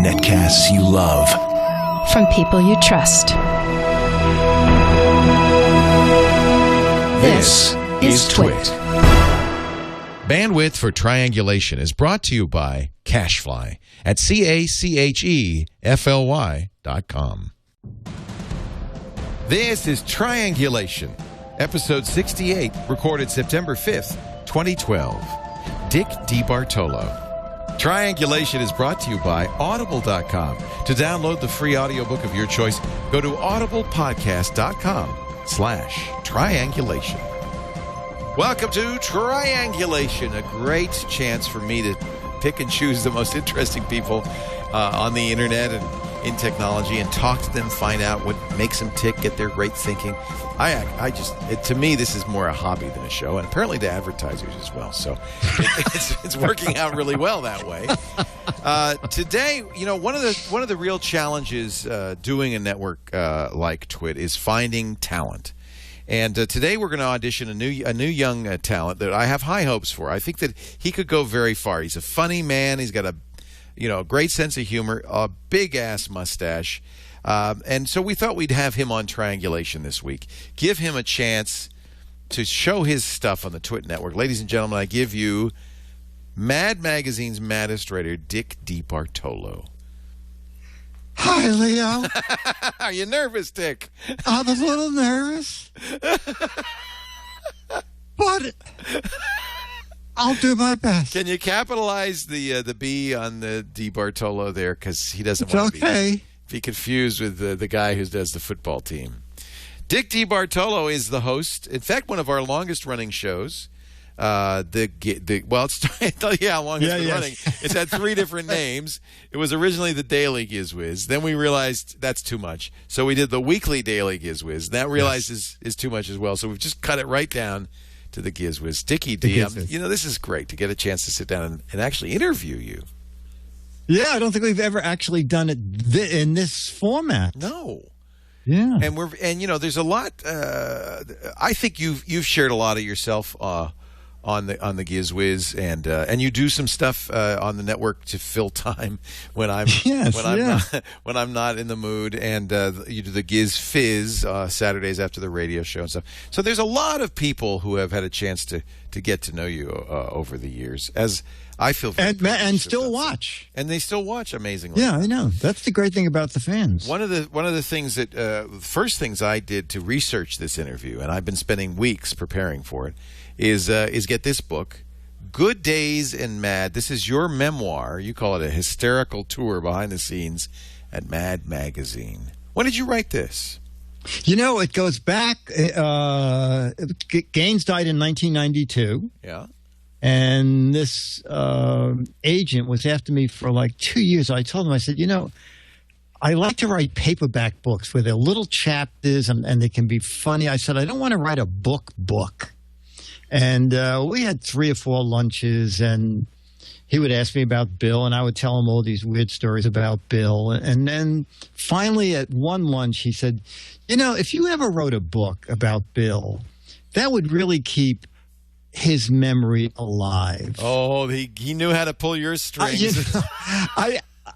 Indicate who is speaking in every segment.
Speaker 1: Netcasts you love.
Speaker 2: From people you trust.
Speaker 1: This is TWiT.
Speaker 3: Bandwidth for Triangulation is brought to you by Cachefly at CACHEFLY.com. This is Triangulation, episode 68, recorded September 5th, 2012. Dick DeBartolo. Triangulation is brought to you by Audible.com. To download the free audiobook of your choice, go to audiblepodcast.com/triangulation. Welcome to Triangulation, a great chance for me to pick and choose the most interesting people on the internet and in technology and talk to them, find out what makes them tick, get their great thinking. To me, this is more a hobby than a show, and apparently to advertisers as well. So it's working out really well that way. Today, one of the real challenges doing a network like TWiT is finding talent. And today we're going to audition a new young talent that I have high hopes for. I think that he could go very far. He's a funny man. He's got a great sense of humor, a big-ass mustache. And so we thought we'd have him on Triangulation this week. Give him a chance to show his stuff on the TWiT network. Ladies and gentlemen, I give you Mad Magazine's Maddest Writer, Dick DeBartolo.
Speaker 4: Hi, Leo.
Speaker 3: Are you nervous, Dick?
Speaker 4: I'm a little nervous. But I'll do my best.
Speaker 3: Can you capitalize the B on the DeBartolo there? Because he doesn't want to be confused with the guy who does the football team. Dick DeBartolo is the host. In fact, one of our longest-running shows. How long it's been running. It's had 3 different names. It was originally the Daily Giz Wiz. Then we realized that's too much, so we did the weekly Daily Giz Wiz. That realized is too much as well. So we've just cut it right down to the Giz Wiz. Dickie D, this is great to get a chance to sit down and actually interview you.
Speaker 4: Yeah, I don't think we've ever actually done it in this format.
Speaker 3: No.
Speaker 4: Yeah,
Speaker 3: and there's a lot. I think you've shared a lot of yourself on the Giz Wiz, and you do some stuff on the network to fill time when I'm not in the mood, and you do the Giz Fizz Saturdays after the radio show and stuff. So there's a lot of people who have had a chance to get to know you over the years, as I feel
Speaker 4: and still watch,
Speaker 3: and they still watch amazingly.
Speaker 4: Yeah, I know. That's the great thing about the fans.
Speaker 3: One of the things that first things I did to research this interview, and I've been spending weeks preparing for it, is get this book, Good Days and Mad. This is your memoir. You call it a hysterical tour behind the scenes at Mad Magazine. When did you write this?
Speaker 4: It goes back. Gaines died in 1992.
Speaker 3: Yeah.
Speaker 4: And this agent was after me for like 2 years. I told him, I said, I like to write paperback books where they're little chapters and they can be funny. I said, I don't want to write a book. And we had 3 or 4 lunches, and he would ask me about Bill, and I would tell him all these weird stories about Bill. And then finally at one lunch, he said, if you ever wrote a book about Bill, that would really keep his memory alive.
Speaker 3: Oh, he knew how to pull your strings.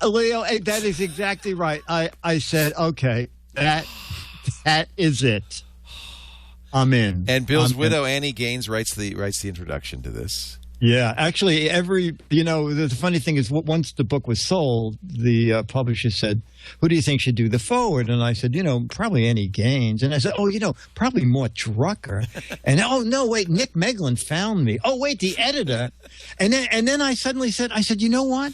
Speaker 4: Leo, that is exactly right. I said, okay, that is it. I'm in.
Speaker 3: And Bill's widow, Annie Gaines, writes the introduction to this.
Speaker 4: Yeah, actually, the funny thing is, once the book was sold, the publisher said, "Who do you think should do the forward?" And I said, probably Annie Gaines. And I said, probably Mort Drucker. And no, wait, Nick Meglin found me. Oh, wait, the editor. And then I suddenly said, you know what?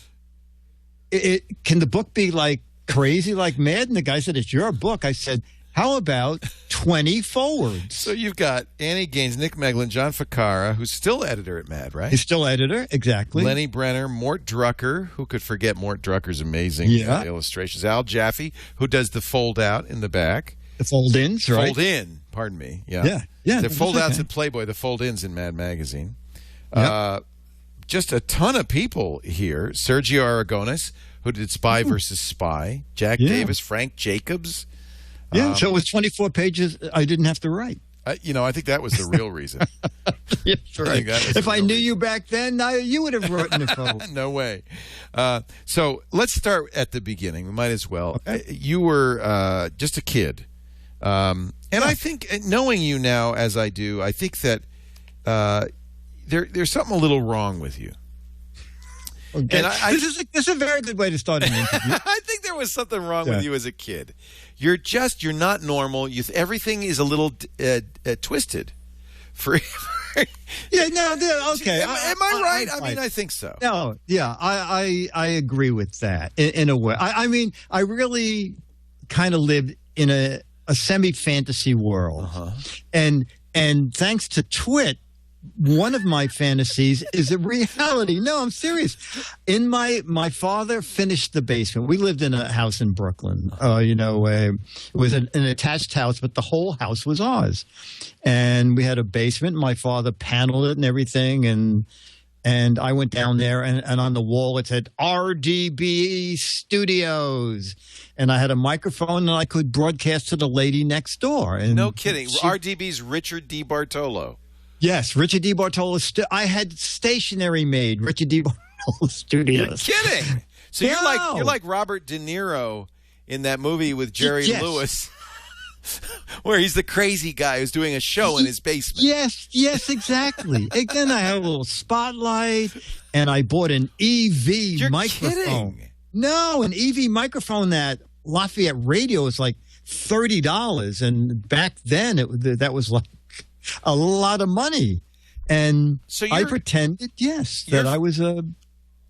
Speaker 4: Can the book be like crazy, like Mad? And the guy said, it's your book. I said, how about 20 forwards?
Speaker 3: So you've got Annie Gaines, Nick Meglin, John Ficarra, who's still editor at Mad, right?
Speaker 4: He's still editor, exactly.
Speaker 3: Lenny Brenner, Mort Drucker, who could forget Mort Drucker's amazing illustrations. Al Jaffe, who does the fold-out in the back.
Speaker 4: The fold-ins, right?
Speaker 3: Fold-in, pardon me. Yeah. The fold-outs in Playboy, the fold-ins in Mad Magazine. Yep. Just a ton of people here. Sergio Aragones, who did Spy versus Spy. Jack Davis, Frank Jacobs.
Speaker 4: Yeah, so it was 24 pages I didn't have to write.
Speaker 3: I think that was the real reason.
Speaker 4: Yes, right. If I knew you back then, you would have written a poem.
Speaker 3: No way. So let's start at the beginning. We might as well.
Speaker 4: Okay.
Speaker 3: You were just a kid. And I think, knowing you now as I do, I think that there's something a little wrong with you.
Speaker 4: Okay. And this is a very good way to start an interview.
Speaker 3: I think there was something wrong with you as a kid. You're not normal. Everything is a little twisted.
Speaker 4: Yeah, no, okay.
Speaker 3: Am I right? I mean, I think so.
Speaker 4: No, yeah, I agree with that in a way. I mean, I really kind of lived in a semi-fantasy world, and thanks to TWiT, one of my fantasies is a reality. No, I'm serious. My father finished the basement. We lived in a house in Brooklyn. It was an attached house, but the whole house was ours. And we had a basement. My father paneled it and everything. And I went down there, and on the wall it said RDB Studios. And I had a microphone, and I could broadcast to the lady next door. And
Speaker 3: no kidding. RDB's Richard DeBartolo.
Speaker 4: Yes, Richard DeBartolo. I had stationery made. Richard DeBartolo Studios.
Speaker 3: You're kidding. So you're like Robert De Niro in that movie with Jerry Lewis, where he's the crazy guy who's doing a show in his basement.
Speaker 4: Yes, exactly. Again, I had a little spotlight, and I bought an EV microphone.
Speaker 3: Kidding.
Speaker 4: No, an EV microphone that Lafayette Radio was like $30, and back then that was like a lot of money. And so I pretended, that I was a...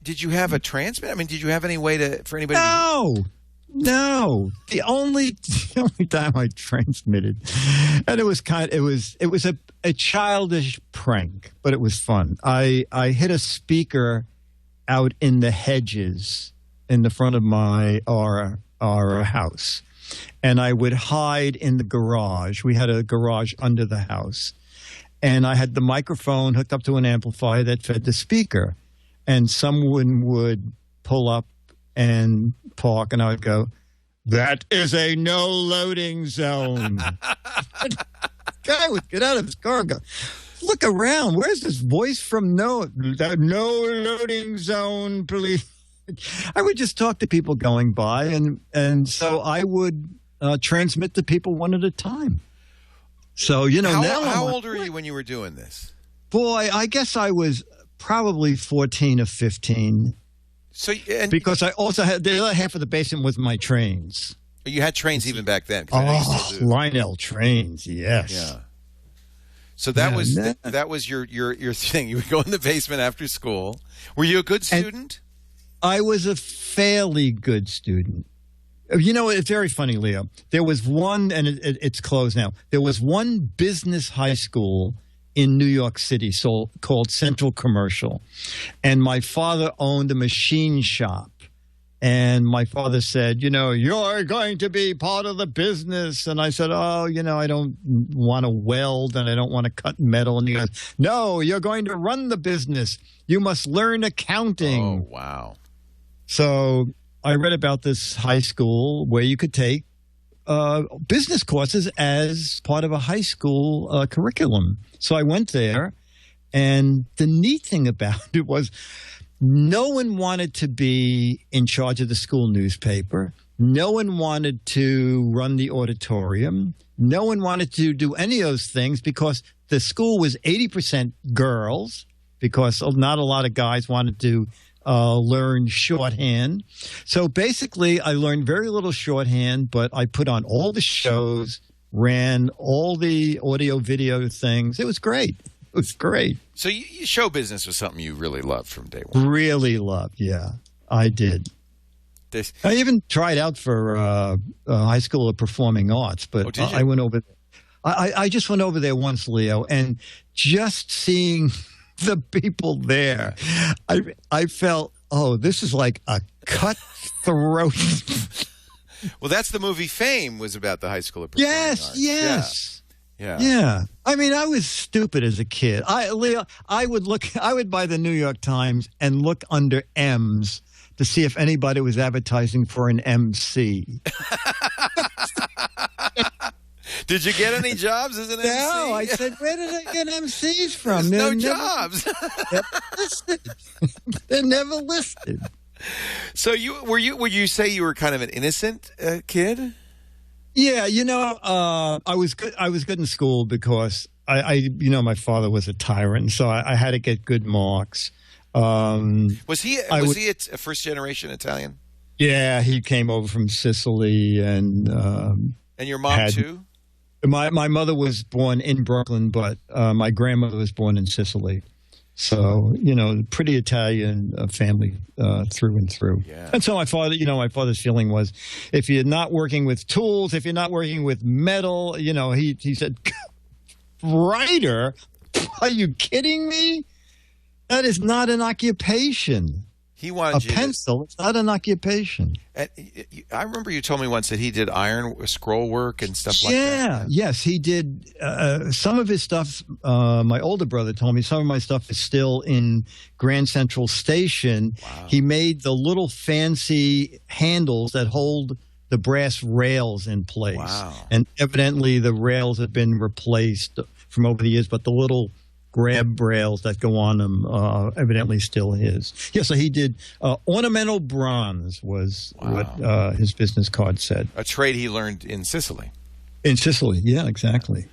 Speaker 3: Did you have a transmit? I mean, did you have any way for anybody
Speaker 4: No. The only time I transmitted, and it was a childish prank, but it was fun. I hit a speaker out in the hedges in the front of our house. And I would hide in the garage. We had a garage under the house. And I had the microphone hooked up to an amplifier that fed the speaker. And someone would pull up and park, and I would go, "That is a no loading zone." Guy would get out of his car and go, "Look around. Where's this voice from no loading zone, please?" I would just talk to people going by, and so I would transmit to people one at a time. So,
Speaker 3: how old were you when you were doing this?
Speaker 4: Boy, I guess I was probably 14 or 15.
Speaker 3: So,
Speaker 4: because I also had the other half of the basement was my trains.
Speaker 3: You had trains even back then.
Speaker 4: Lionel trains, yes.
Speaker 3: Yeah. So that was your thing. You would go in the basement after school. Were you a good student?
Speaker 4: I was a fairly good student. It's very funny, Leo. There was one, and it's closed now. There was one business high school in New York City called Central Commercial. And my father owned a machine shop. And my father said, "You're going to be part of the business." And I said, "Oh, I don't want to weld and I don't want to cut metal." And he goes, "No, you're going to run the business. You must learn accounting."
Speaker 3: Oh, wow.
Speaker 4: So I read about this high school where you could take business courses as part of a high school curriculum. So I went there, and the neat thing about it was no one wanted to be in charge of the school newspaper. No one wanted to run the auditorium. No one wanted to do any of those things because the school was 80% girls, because not a lot of guys wanted to learn shorthand. So basically, I learned very little shorthand, but I put on all the shows, ran all the audio video things. It was great. It was great.
Speaker 3: So show business was something you really loved from day one.
Speaker 4: Really loved, yeah. I did. I even tried out for High School of Performing Arts, but I went over there. I just went over there once, Leo, and just seeing the people there, I felt, this is like a cutthroat.
Speaker 3: Well, that's the movie Fame was about the High School of Performing Arts.
Speaker 4: Yes.
Speaker 3: Yeah.
Speaker 4: I mean, I was stupid as a kid. Leo, I would buy the New York Times and look under M's to see if anybody was advertising for an MC.
Speaker 3: Did you get any jobs as an MC?
Speaker 4: No, I said, where did I get MCs from?
Speaker 3: There's no
Speaker 4: They're
Speaker 3: jobs.
Speaker 4: never listed. They're never listed.
Speaker 3: So would you say you were kind of an innocent kid?
Speaker 4: Yeah, I was good. I was good in school because my father was a tyrant, so I had to get good marks.
Speaker 3: Was he a first generation Italian?
Speaker 4: Yeah, he came over from Sicily, and
Speaker 3: your mom too?
Speaker 4: My mother was born in Brooklyn, but my grandmother was born in Sicily. So, pretty Italian family through and through.
Speaker 3: Yeah.
Speaker 4: And so my father's feeling was, if you're not working with tools, if you're not working with metal, he said, writer? Are you kidding me? That is not an occupation.
Speaker 3: He wanted
Speaker 4: a pencil. It's not an occupation.
Speaker 3: I remember you told me once that he did iron scroll work and stuff like that.
Speaker 4: Yeah, yes, he did. Some of his stuff, my older brother told me, some of my stuff is still in Grand Central Station.
Speaker 3: Wow.
Speaker 4: He made the little fancy handles that hold the brass rails in place.
Speaker 3: Wow.
Speaker 4: And evidently the rails have been replaced from over the years, but the little grab rails that go on them evidently still his. Yeah, so he did ornamental bronze was what his business card said.
Speaker 3: A trade he learned in Sicily.
Speaker 4: In Sicily, yeah, exactly.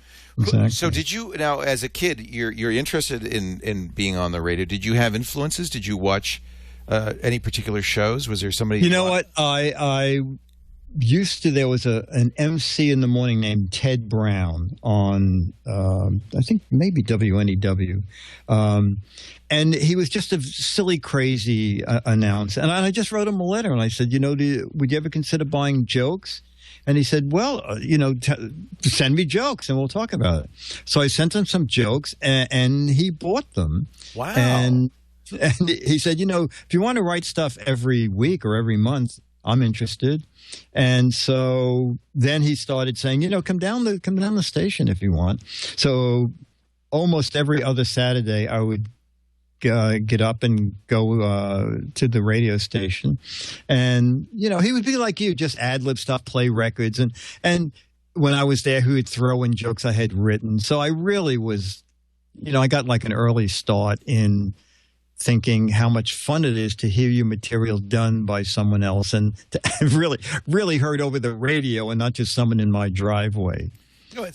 Speaker 3: So did you, now as a kid, you're interested in being on the radio. Did you have influences? Did you watch any particular shows? Was there somebody?
Speaker 4: You know what? I used to, there was an MC in the morning named Ted Brown on, I think maybe WNEW. And he was just a silly, crazy announcer. And I just wrote him a letter and I said, would you ever consider buying jokes? And he said, well, send me jokes and we'll talk about it. So I sent him some jokes and he bought them.
Speaker 3: Wow.
Speaker 4: And he said, if you want to write stuff every week or every month, I'm interested. And so then he started saying, come down the station if you want. So almost every other Saturday I would get up and go to the radio station. And, he would be like you, just ad-lib stuff, play records. And when I was there, he would throw in jokes I had written. So I really was, I got like an early start in thinking how much fun it is to hear your material done by someone else and to really heard over the radio and not just someone in my driveway.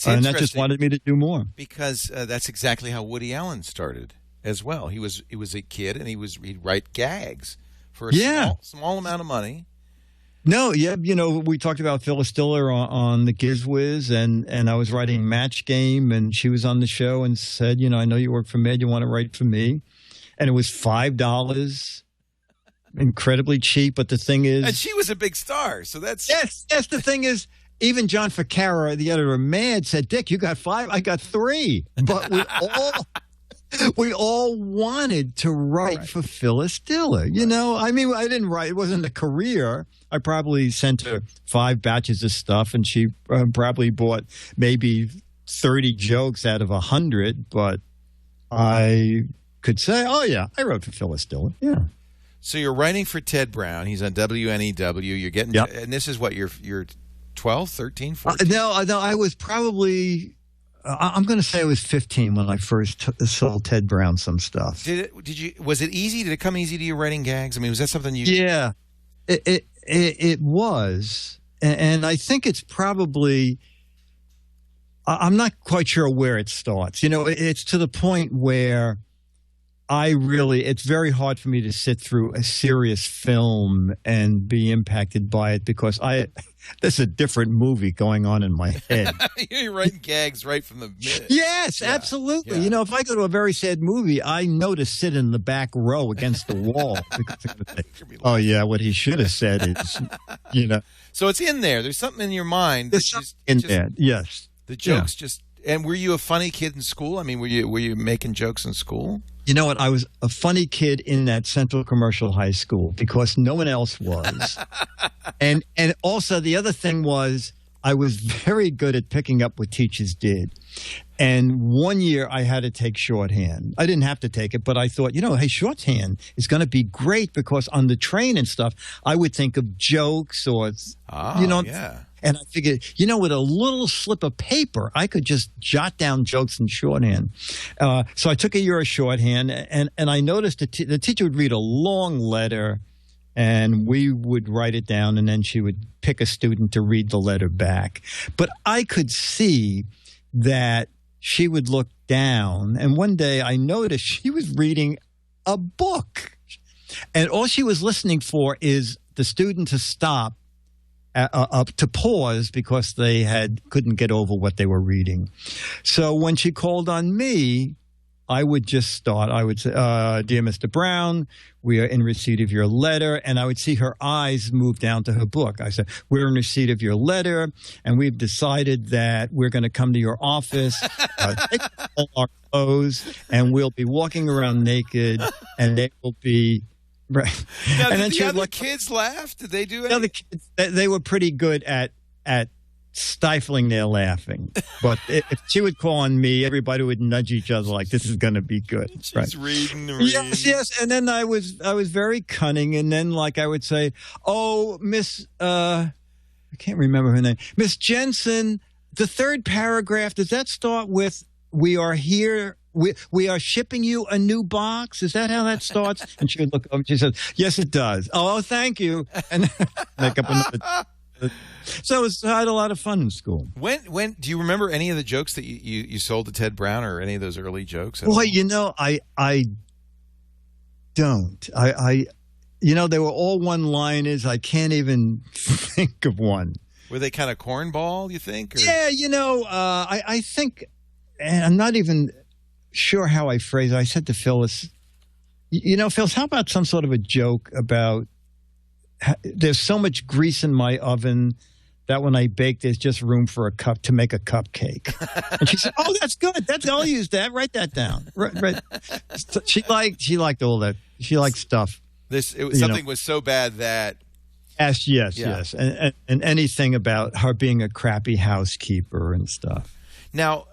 Speaker 4: And that just wanted me to do more.
Speaker 3: Because that's exactly how Woody Allen started as well. He was a kid and he'd write gags for a small amount of money.
Speaker 4: No, yeah, we talked about Phyllis Diller on the Giz Wiz, and I was writing Match Game, and she was on the show and said, I know you work for Med, you want to write for me? And it was $5, incredibly cheap. But the thing is,
Speaker 3: and she was a big star, so that's
Speaker 4: yes. The thing is, even John Ficarra, the editor of Mad, said, "Dick, you got 5, I got 3." But we all wanted to write for Phyllis Diller. I mean, I didn't write; it wasn't a career. I probably sent her 5 batches of stuff, and she probably bought maybe 30 jokes out of 100. But I could say, oh, yeah, I wrote for Phyllis Diller. Yeah.
Speaker 3: So you're writing for Ted Brown. He's on WNEW. You're getting, and this is what, you're 12, 13, 14?
Speaker 4: No, I was probably, I'm going to say I was 15 when I first sold Ted Brown some stuff.
Speaker 3: Was it easy? Did it come easy to you writing gags? I mean, was that something you...
Speaker 4: Yeah, it was. And I think it's probably... I'm not quite sure where it starts. It's to the point where it's very hard for me to sit through a serious film and be impacted by it because there's a different movie going on in my head.
Speaker 3: You're writing gags right from the minute.
Speaker 4: Yes, absolutely. Yeah. If I go to a very sad movie, I know to sit in the back row against the wall. Oh, yeah, what he should have said is,
Speaker 3: So it's in there. There's something in your mind.
Speaker 4: There's something in there, yes.
Speaker 3: The jokes just... And were you a funny kid in school? I mean, were you making jokes in school?
Speaker 4: You know what? I was a funny kid in that Central Commercial High School because no one else was. and also the other thing was I was very good at picking up what teachers did. And one year I had to take shorthand. I didn't have to take it, but I thought, hey, shorthand is going to be great because on the train and stuff, I would think of jokes or,
Speaker 3: yeah.
Speaker 4: And I figured, with a little slip of paper, I could just jot down jokes in shorthand. So I took a year of shorthand, and I noticed the teacher would read a long letter, and we would write it down, and then she would pick a student to read the letter back. But I could see that she would look down, and one day I noticed she was reading a book. And all she was listening for is the student to stop, to pause because they couldn't get over what they were reading. So when she called on me, I would just start. I would say, "Dear Mr. Brown, we are in receipt of your letter." And I would see her eyes move down to her book. I said, "We're in receipt of your letter, and we've decided that we're going to come to your office, take all our clothes, and we'll be walking around naked, and they will be..." Right.
Speaker 3: Now,
Speaker 4: and
Speaker 3: did the other kids laugh? Did they do anything?
Speaker 4: The other kids, they were pretty good at stifling their laughing. But if she would call on me, everybody would nudge each other like, this is going to be good.
Speaker 3: She's reading.
Speaker 4: Yes. And then I was very cunning. And then, I would say, "Oh, Miss, I can't remember her name. Miss Jensen, the third paragraph, does that start with, 'We are here'? We are shipping you a new box. Is that how that starts?" And she would look up and she said, "Yes, it does." "Oh, thank you." And make up another. So I had a lot of fun in school.
Speaker 3: When do you remember any of the jokes that you sold to Ted Brown, or any of those early jokes?
Speaker 4: Well, I don't. They were all one-liners. I can't even think of one.
Speaker 3: Were they kind of cornball, you think? Or?
Speaker 4: Yeah, I think, and I'm not even sure how I phrased it. I said to Phyllis, "Phyllis, how about some sort of a joke about there's so much grease in my oven that when I bake, there's just room for a cup to make a cupcake." And she said, "Oh, that's good. I'll use that. Write that down." Right. She liked all that. She liked stuff.
Speaker 3: Something was so bad that.
Speaker 4: Yes. And anything about her being a crappy housekeeper and stuff.
Speaker 3: Now,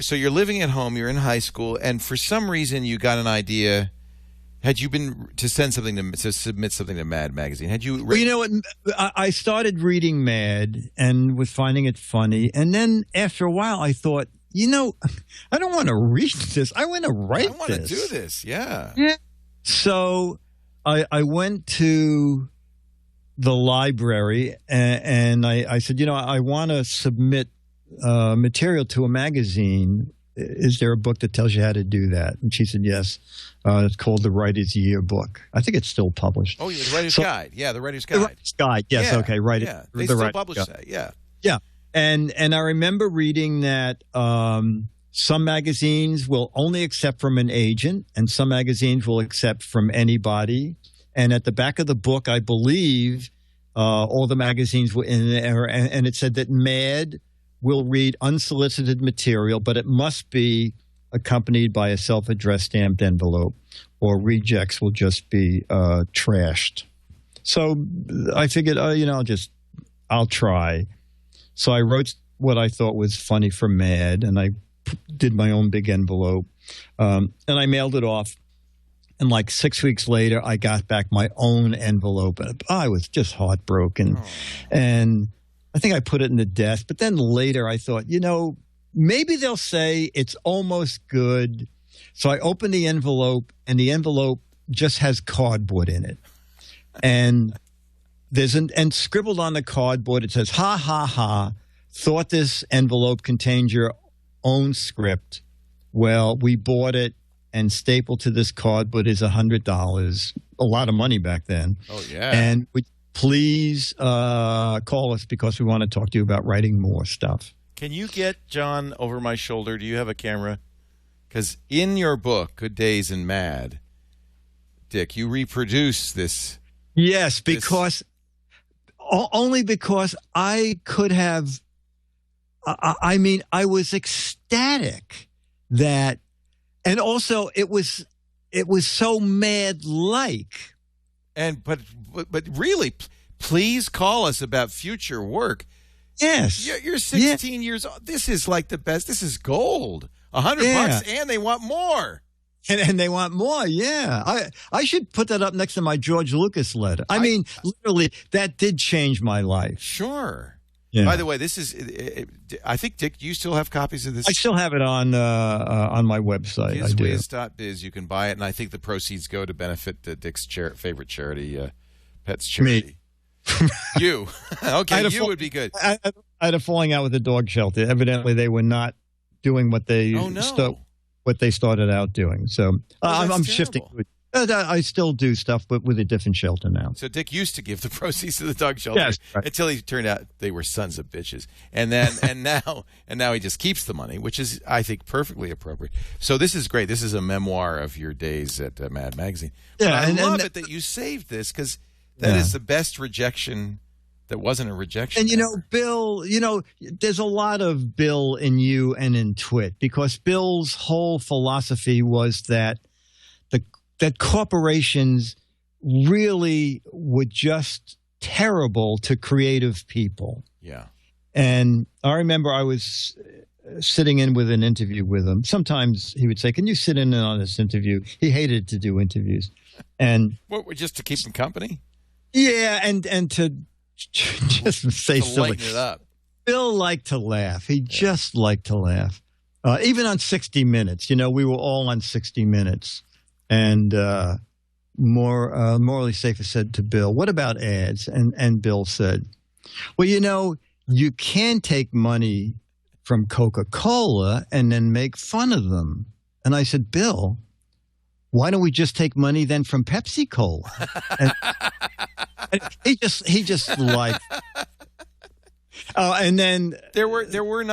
Speaker 3: so you're living at home, you're in high school, and for some reason you got an idea. Had you been to submit something to Mad magazine? Had you?
Speaker 4: Well, you know what? I started reading Mad and was finding it funny, and then after a while, I thought, I don't want to read this. I want to write this.
Speaker 3: I want to do this. Yeah.
Speaker 4: So I went to the library and I said, I want to submit material to a magazine. Is there a book that tells you how to do that? And she said, yes. It's called The Writer's Yearbook. I think it's still published.
Speaker 3: Oh, yeah, The Writer's Guide. Yeah, The Writer's Guide.
Speaker 4: The Writer's Guide, yes,
Speaker 3: yeah,
Speaker 4: okay, right.
Speaker 3: Yeah, they still publish that, yeah.
Speaker 4: Yeah, and I remember reading that some magazines will only accept from an agent, and some magazines will accept from anybody. And at the back of the book, I believe, all the magazines were in there, and it said that Mad will read unsolicited material, but it must be accompanied by a self-addressed stamped envelope, or rejects will just be trashed. So I figured, I'll try. So I wrote what I thought was funny for Mad, and I did my own big envelope, and I mailed it off. And 6 weeks later, I got back my own envelope, and I was just heartbroken. Oh. And I think I put it in the desk. But then later I thought, maybe they'll say it's almost good. So I opened the envelope, and the envelope just has cardboard in it. And and scribbled on the cardboard, it says, "Ha, ha, ha, thought this envelope contained your own script. Well, we bought it, and stapled to this cardboard is $100. A lot of money back then.
Speaker 3: Oh, yeah.
Speaker 4: And please call us because we want to talk to you about writing more stuff."
Speaker 3: Can you get John over my shoulder? Do you have a camera? Because in your book, Good Days and Mad, Dick, you reproduce this.
Speaker 4: Yes, only because I could have. I was ecstatic that, and also it was so Mad-like.
Speaker 3: But really, please call us about future work.
Speaker 4: Yes.
Speaker 3: You're 16 years old. This is like the best. This is gold. $100 and they want more.
Speaker 4: And they want more. Yeah, I should put that up next to my George Lucas letter. I mean, literally, that did change my life.
Speaker 3: Sure.
Speaker 4: Yeah.
Speaker 3: By the way, this is. I think Dick, you still have copies of this.
Speaker 4: I still have it on my website. I do.
Speaker 3: GizWiz.biz. You can buy it, and I think the proceeds go to benefit Dick's favorite charity, Pets Charity.
Speaker 4: Me.
Speaker 3: You. Okay, you would be good.
Speaker 4: I had a falling out with the dog shelter. Evidently, they were not doing what they what they started out doing. So I'm shifting. I still do stuff, but with a different shelter now.
Speaker 3: So Dick used to give the proceeds to the dog shelter,
Speaker 4: yes, right.
Speaker 3: Until he turned out they were sons of bitches, and then and now he just keeps the money, which is, I think, perfectly appropriate. So this is great. This is a memoir of your days at Mad Magazine.
Speaker 4: Yeah,
Speaker 3: but I love it that you saved this, because that is the best rejection. That wasn't a rejection.
Speaker 4: And, Bill, there's a lot of Bill in you and in TWiT, because Bill's whole philosophy was that that corporations really were just terrible to creative people.
Speaker 3: Yeah.
Speaker 4: And I remember I was sitting in with an interview with him. Sometimes he would say, "Can you sit in on this interview?" He hated to do interviews. And
Speaker 3: what, just to keep him company?
Speaker 4: Yeah, and to just say
Speaker 3: to
Speaker 4: silly.
Speaker 3: Lighten it up.
Speaker 4: Bill liked to laugh. He just liked to laugh. Even on 60 Minutes, we were all on 60 Minutes. And Morally Safer said to Bill, "What about ads?" And Bill said, "Well, you can take money from Coca-Cola and then make fun of them." And I said, "Bill, why don't we just take money then from Pepsi-Cola?" And he just liked. And then
Speaker 3: there were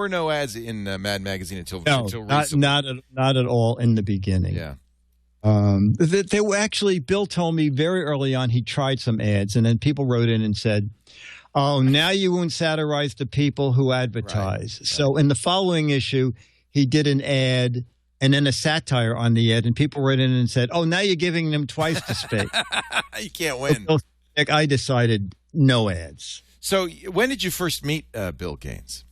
Speaker 3: no ads in Mad Magazine until recently.
Speaker 4: Not at all in the beginning.
Speaker 3: Yeah.
Speaker 4: They were actually, Bill told me very early on he tried some ads, and then people wrote in and said, "Oh, now you won't satirize the people who advertise." Right. So in the following issue, he did an ad and then a satire on the ad, and people wrote in and said, "Oh, now you're giving them twice the space."
Speaker 3: You can't win.
Speaker 4: So I decided no ads.
Speaker 3: So when did you first meet Bill Gaines?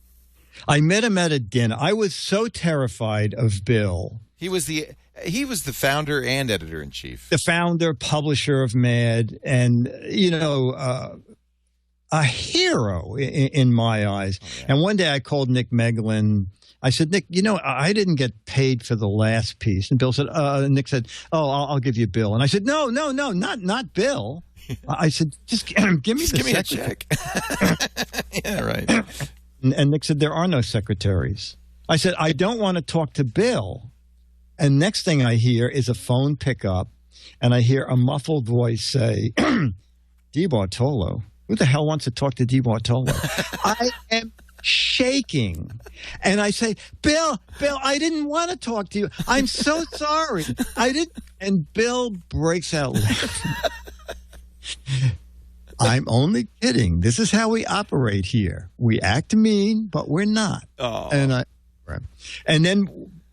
Speaker 4: I met him at a dinner. I was so terrified of Bill.
Speaker 3: He was the founder and editor-in-chief.
Speaker 4: The founder, publisher of Mad, and, a hero in my eyes. Oh, yeah. And one day I called Nick Meglin. I said, "Nick, I didn't get paid for the last piece." And Bill said, Nick said, "Oh, I'll give you Bill." And I said, No, not Bill. I said, just give me
Speaker 3: a check. Yeah, right.
Speaker 4: And Nick said, "There are no secretaries." I said, "I don't want to talk to Bill." And next thing I hear is a phone pickup, and I hear a muffled voice say, "DeBartolo. Who the hell wants to talk to DeBartolo?" I am shaking. And I say, Bill, I didn't want to talk to you. I'm so sorry. I didn't. And Bill breaks out laughing. "I'm only kidding. This is how we operate here. We act mean, but we're not."
Speaker 3: Oh.
Speaker 4: And then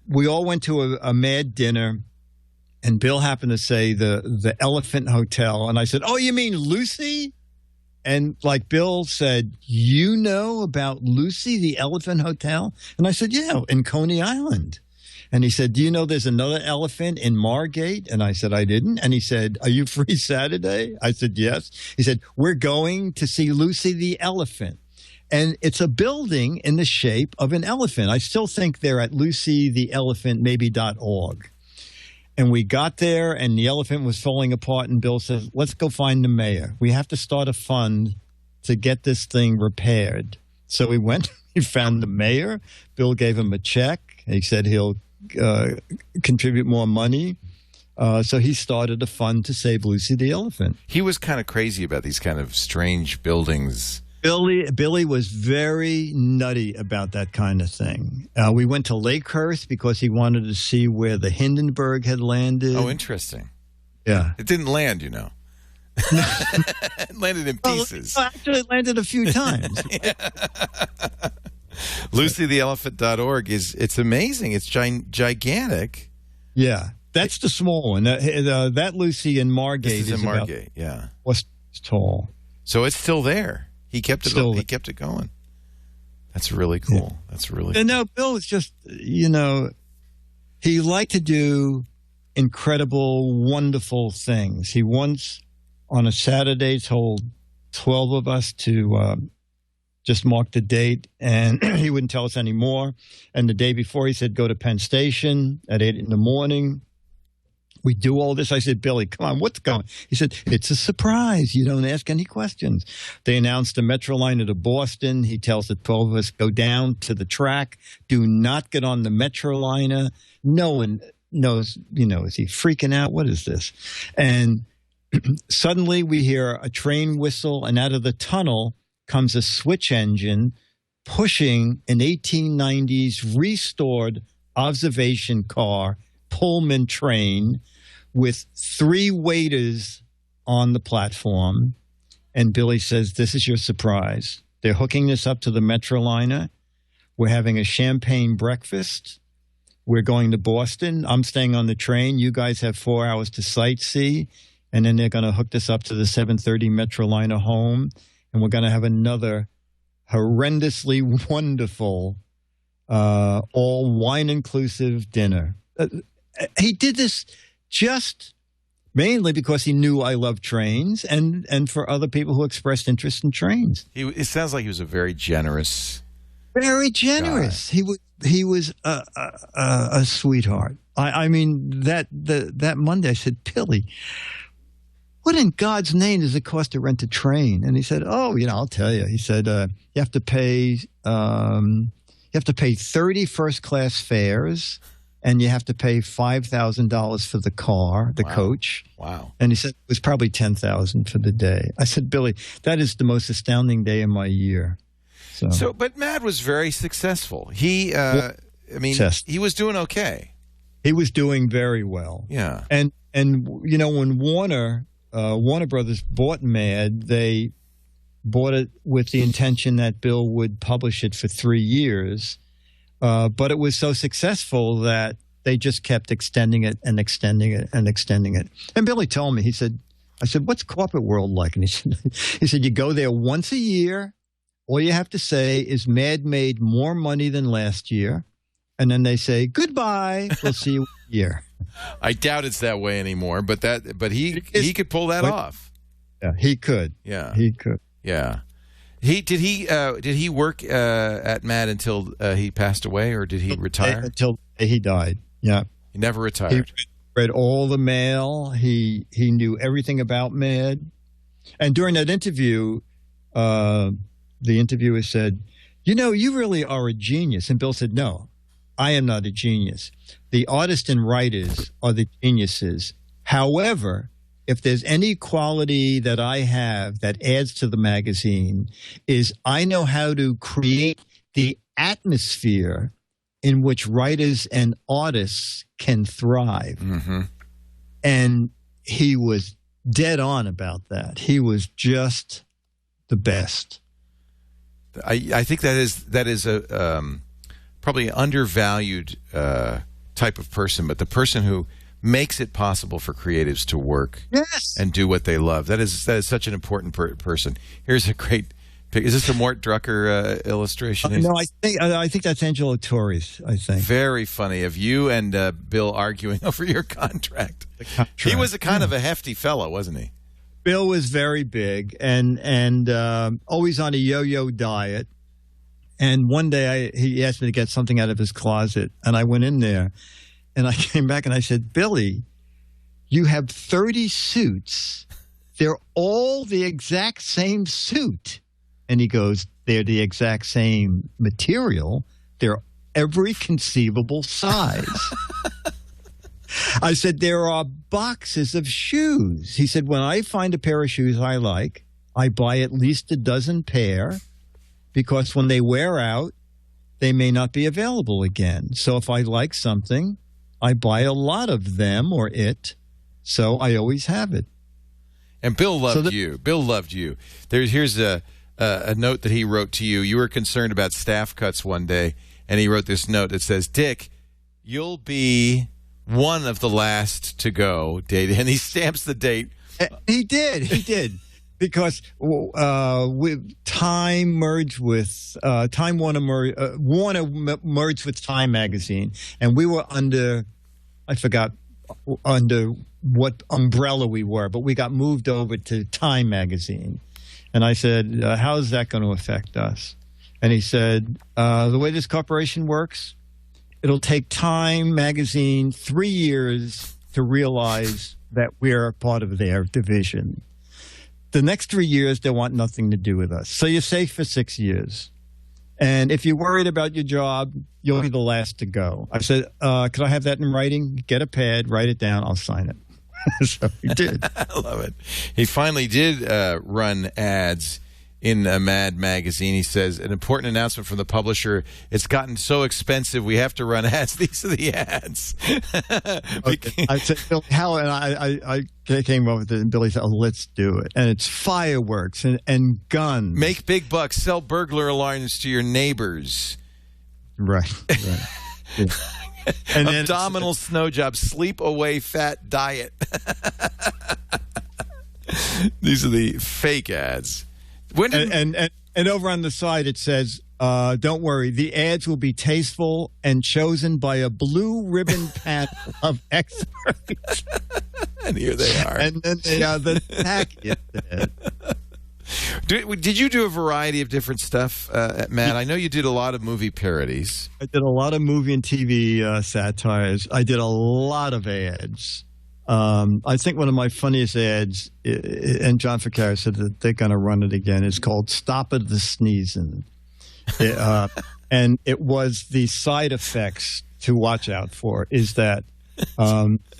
Speaker 4: we all went to a Mad dinner, and Bill happened to say the Elephant Hotel. And I said, "Oh, you mean Lucy?" And Bill said, "You know about Lucy, the Elephant Hotel?" And I said, "Yeah, in Coney Island." And he said, "Do you know there's another elephant in Margate?" And I said, "I didn't." And he said, "Are you free Saturday?" I said, "Yes." He said, "We're going to see Lucy the elephant." And it's a building in the shape of an elephant. I still think they're at lucytheelephantmaybe.org. And we got there, and the elephant was falling apart, and Bill says, "Let's go find the mayor. We have to start a fund to get this thing repaired." So we went, he found the mayor. Bill gave him a check. He said he'll contribute more money. So he started a fund to save Lucy the elephant.
Speaker 3: He was kind of crazy about these kind of strange buildings.
Speaker 4: Billy was very nutty about that kind of thing. We went to Lakehurst because he wanted to see where the Hindenburg had landed.
Speaker 3: Oh, interesting.
Speaker 4: Yeah.
Speaker 3: It didn't land, It landed in pieces.
Speaker 4: Well, actually, it landed a few times.
Speaker 3: LucyTheElephant.org it's amazing. It's gigantic.
Speaker 4: Yeah. That's the small one. That Lucy in Margate
Speaker 3: is in Margate, yeah.
Speaker 4: Was tall.
Speaker 3: So it's still there. He kept it up. He kept it going. That's really cool. Yeah. That's really cool.
Speaker 4: No, Bill was just, he liked to do incredible, wonderful things. He once, on a Saturday, told 12 of us to just mark the date, and he wouldn't tell us any more. And the day before, he said, go to Penn Station at 8 in the morning. We do all this. I said, Billy, come on, what's going on? He said, it's a surprise. You don't ask any questions. They announced the Metroliner to Boston. He tells the 12 of us, go down to the track. Do not get on the Metroliner. No one knows, is he freaking out? What is this? And suddenly we hear a train whistle, and out of the tunnel comes a switch engine pushing an 1890s restored observation car Pullman train with 3 waiters on the platform. And Billy says, this is your surprise. They're hooking this up to the Metroliner. We're having a champagne breakfast. We're going to Boston. I'm staying on the train. You guys have 4 hours to sightsee. And then they're going to hook this up to the 7:30 Metroliner home. And we're going to have another horrendously wonderful, all wine-inclusive dinner. He did this just mainly because he knew I love trains, and for other people who expressed interest in trains.
Speaker 3: It sounds like he was a very generous.
Speaker 4: Very generous. Guy. He was a sweetheart. I mean, that Monday I said, Billy, what in God's name does it cost to rent a train? And he said, oh, I'll tell you. He said, you have to pay 30 first-class fares. And you have to pay $5,000 for the car, the coach.
Speaker 3: Wow.
Speaker 4: And he said it was probably $10,000 for the day. I said, Billy, that is the most astounding day of my year.
Speaker 3: But Mad was very successful. He was doing okay.
Speaker 4: He was doing very well.
Speaker 3: Yeah.
Speaker 4: And when Warner Brothers bought Mad, they bought it with the intention that Bill would publish it for 3 years. But it was so successful that they just kept extending it and extending it and extending it. And Billy told me, I said, what's corporate world like? And he said, you go there once a year. All you have to say is Mad made more money than last year. And then they say, goodbye. We'll see you in a year.
Speaker 3: I doubt it's that way anymore, but he could pull that off.
Speaker 4: Yeah, he could.
Speaker 3: Yeah.
Speaker 4: He could.
Speaker 3: Yeah. Did he work at Mad until he passed away, or did he retire?
Speaker 4: Until he died. Yeah,
Speaker 3: he never retired.
Speaker 4: He read all the mail. He knew everything about Mad. And during that interview, the interviewer said, you really are a genius. And Bill said, no, I am not a genius. The artists and writers are the geniuses. However, if there's any quality that I have that adds to the magazine, is I know how to create the atmosphere in which writers and artists can thrive. Mm-hmm. And he was dead on about that. He was just the best.
Speaker 3: I think that is a probably undervalued type of person, but the person who makes it possible for creatives to work and do what they love. That is such an important person. Here's a great pic. Is this a Mort Drucker illustration?
Speaker 4: No, I think that's Angelo Torres, I think.
Speaker 3: Very funny of you and Bill arguing over your contract. He was a kind of a hefty fellow, wasn't he?
Speaker 4: Bill was very big and always on a yo-yo diet. And one day he asked me to get something out of his closet, and I went in there. And I came back and I said, Billy, you have 30 suits. They're all the exact same suit. And he goes, they're the exact same material. They're every conceivable size. I said, there are boxes of shoes. He said, when I find a pair of shoes I like, I buy at least a dozen pair because when they wear out, they may not be available again. So if I like something, I buy a lot of them or it, so I always have it.
Speaker 3: And Bill loved you. Bill loved you. Here's a note that he wrote to you. You were concerned about staff cuts one day, and he wrote this note that says, Dick, you'll be one of the last to go. Date. And he stamps the date.
Speaker 4: He did. Because Time merged with Warner merged with Time magazine, and we were under, I forgot under what umbrella we were, but we got moved over to Time magazine. And I said, how is that going to affect us? And he said, the way this corporation works, it'll take Time magazine 3 years to realize that we're part of their division. The next 3 years, they want nothing to do with us. So you're safe for 6 years. And if you're worried about your job, you'll be the last to go. I said, could I have that in writing? Get a pad, write it down, I'll sign it. So he did.
Speaker 3: I love it. He finally did run ads in Mad magazine. He says, an important announcement from the publisher, it's gotten so expensive we have to run ads. These are the ads.
Speaker 4: Okay. I said, Billy, how? And I came up with it, and Billy said, oh, let's do it. And it's fireworks and guns.
Speaker 3: Make big bucks, sell burglar alarms to your neighbors.
Speaker 4: Right. Yeah. And
Speaker 3: Abdominal snow job, sleep away fat diet. These are the fake ads.
Speaker 4: And over on the side it says, don't worry, the ads will be tasteful and chosen by a blue ribbon panel of experts.
Speaker 3: And here they are.
Speaker 4: And then they are the package.
Speaker 3: Did you do a variety of different stuff, Matt? I know you did a lot of movie parodies.
Speaker 4: I did a lot of movie and TV satires. I did a lot of ads. I think one of my funniest ads, and John Ficarra said that they're going to run it again, is called Stop It the Sneezing. And it was the side effects to watch out for is that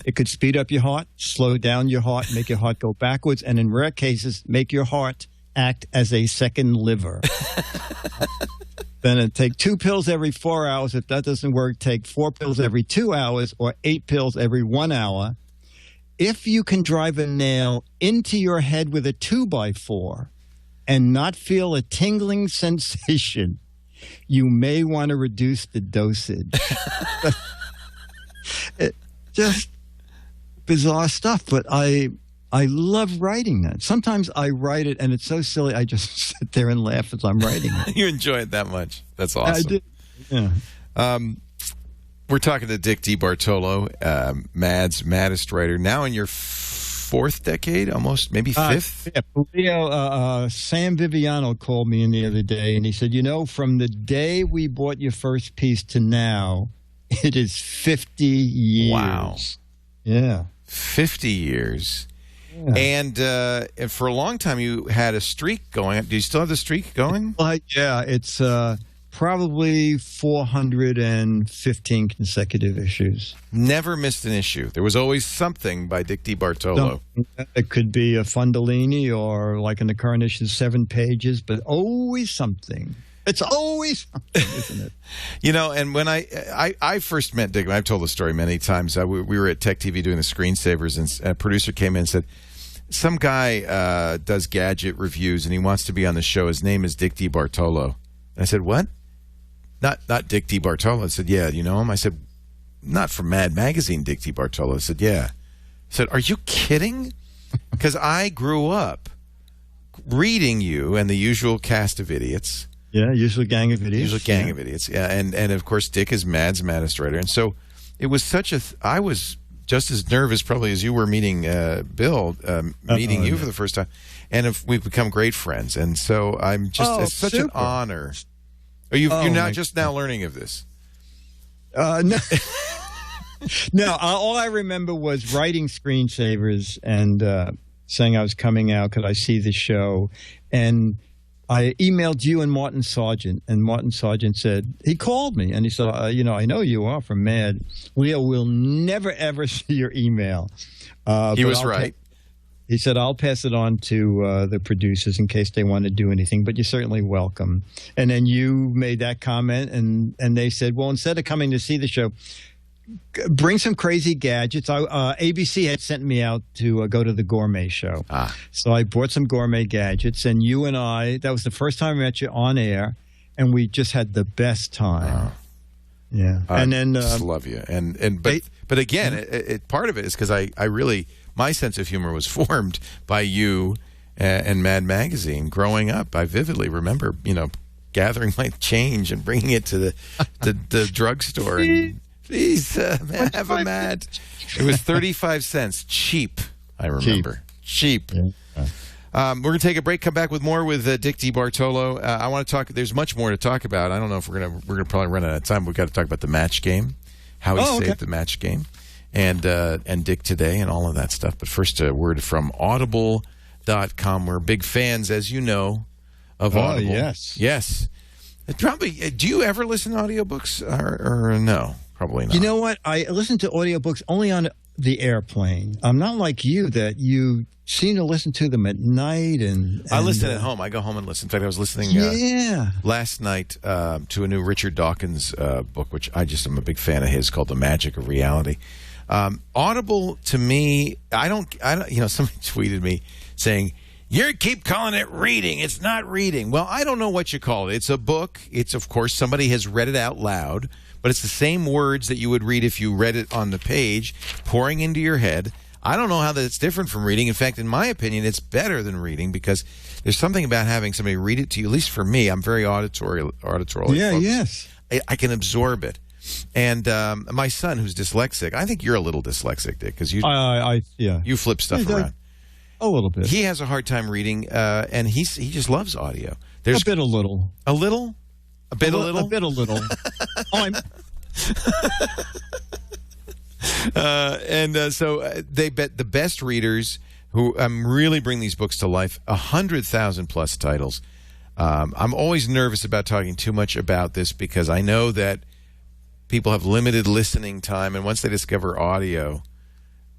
Speaker 4: it could speed up your heart, slow down your heart, make your heart go backwards, and in rare cases, make your heart act as a second liver. Then take 2 pills every 4 hours. If that doesn't work, take 4 pills every 2 hours or 8 pills every 1 hour. If you can drive a nail into your head with a 2x4 and not feel a tingling sensation, you may want to reduce the dosage. Just bizarre stuff, but I love writing that. Sometimes I write it, and it's so silly, I just sit there and laugh as I'm writing it.
Speaker 3: You enjoy it that much. That's awesome.
Speaker 4: I did. Yeah.
Speaker 3: We're talking to Dick DeBartolo, Maddest Writer, now in your 4th decade, almost, maybe 5th?
Speaker 4: Yeah, Sam Viviano called me in the other day, and he said, from the day we bought your first piece to now, it is 50 years.
Speaker 3: Wow.
Speaker 4: Yeah.
Speaker 3: 50 years. Yeah. And for a long time, you had a streak going. Do you still have the streak going?
Speaker 4: Yeah, it's probably 415 consecutive issues.
Speaker 3: Never missed an issue. There was always something by Dick DeBartolo.
Speaker 4: It could be a Fundolini or, like in the current issue, 7 pages, but always something. It's always something, isn't it?
Speaker 3: And when I first met Dick, and I've told the story many times, we were at Tech TV doing the screensavers, and a producer came in and said, some guy does gadget reviews, and he wants to be on the show. His name is Dick DeBartolo. And I said, what? Not Dick DeBartolo. I said, yeah, you know him? I said, not from Mad Magazine, Dick DeBartolo. I said, yeah. I said, are you kidding? Because I grew up reading you and the usual cast of idiots.
Speaker 4: Yeah, usual gang of idiots.
Speaker 3: Usual gang of idiots. Yeah, and of course Dick is Maddest Writer, and so it was such a. I was just as nervous probably as you were meeting Bill, meeting you for the first time, and we've become great frins, and so I'm just it's such an honor. You're now just now learning of this.
Speaker 4: No. No, all I remember was writing screensavers and saying I was coming out. Could I see the show? And I emailed you and Martin Sargent, and Martin Sargent said, he called me, and he said, I know you are from Mad. Leo will never, ever see your email.
Speaker 3: He was right.
Speaker 4: He said, I'll pass it on to the producers in case they want to do anything, but you're certainly welcome. And then you made that comment, and they said, well, instead of coming to see the show, bring some crazy gadgets. ABC had sent me out to go to the gourmet show. So I brought some gourmet gadgets, and you and I, that was the first time I met you on air, and we just had the best time. Yeah. And then
Speaker 3: just love you. But again, part of it is because I really, my sense of humor was formed by you and Mad Magazine growing up. I vividly remember, gathering my change and bringing it to the drugstore and Please have a Mad. It was 35 cents. Cheap, I remember. Cheap.
Speaker 4: Yeah.
Speaker 3: We're going to take a break, come back with more with Dick DeBartolo. I want to talk, there's much more to talk about. I don't know if we're going to probably run out of time. We've got to talk about the match game, how he saved the match game, and Dick today and all of that stuff. But first, a word from Audible.com. We're big fans, as you know, of Audible.
Speaker 4: Yes.
Speaker 3: Yes. Probably, do you ever listen to audiobooks or no? Probably not.
Speaker 4: You know what? I listen to audiobooks only on the airplane. I'm not like you that you seem to listen to them at night. And
Speaker 3: I listen at home. I go home and listen. In fact, I was listening last night to a new Richard Dawkins book, which I just am a big fan of his, called The Magic of Reality. Audible, to me, I don't. You know, somebody tweeted me saying, "You keep calling it reading. It's not reading." Well, I don't know what you call it. It's a book. It's, of course, somebody has read it out loud, but it's the same words that you would read if you read it on the page, pouring into your head. I don't know how that's different from reading. In fact, in my opinion, it's better than reading because there's something about having somebody read it to you. At least for me, I'm very auditorially focused. I can absorb it. And my son, who's dyslexic, I think you're a little dyslexic, Dick, because you flip stuff around.
Speaker 4: A little bit.
Speaker 3: He has a hard time reading, and he just loves audio. There's
Speaker 4: a little.
Speaker 3: A little? A bit a little?
Speaker 4: A bit a little.
Speaker 3: So they bet the best readers who really bring these books to life, 100,000 plus titles. I'm always nervous about talking too much about this because I know that people have limited listening time, and once they discover audio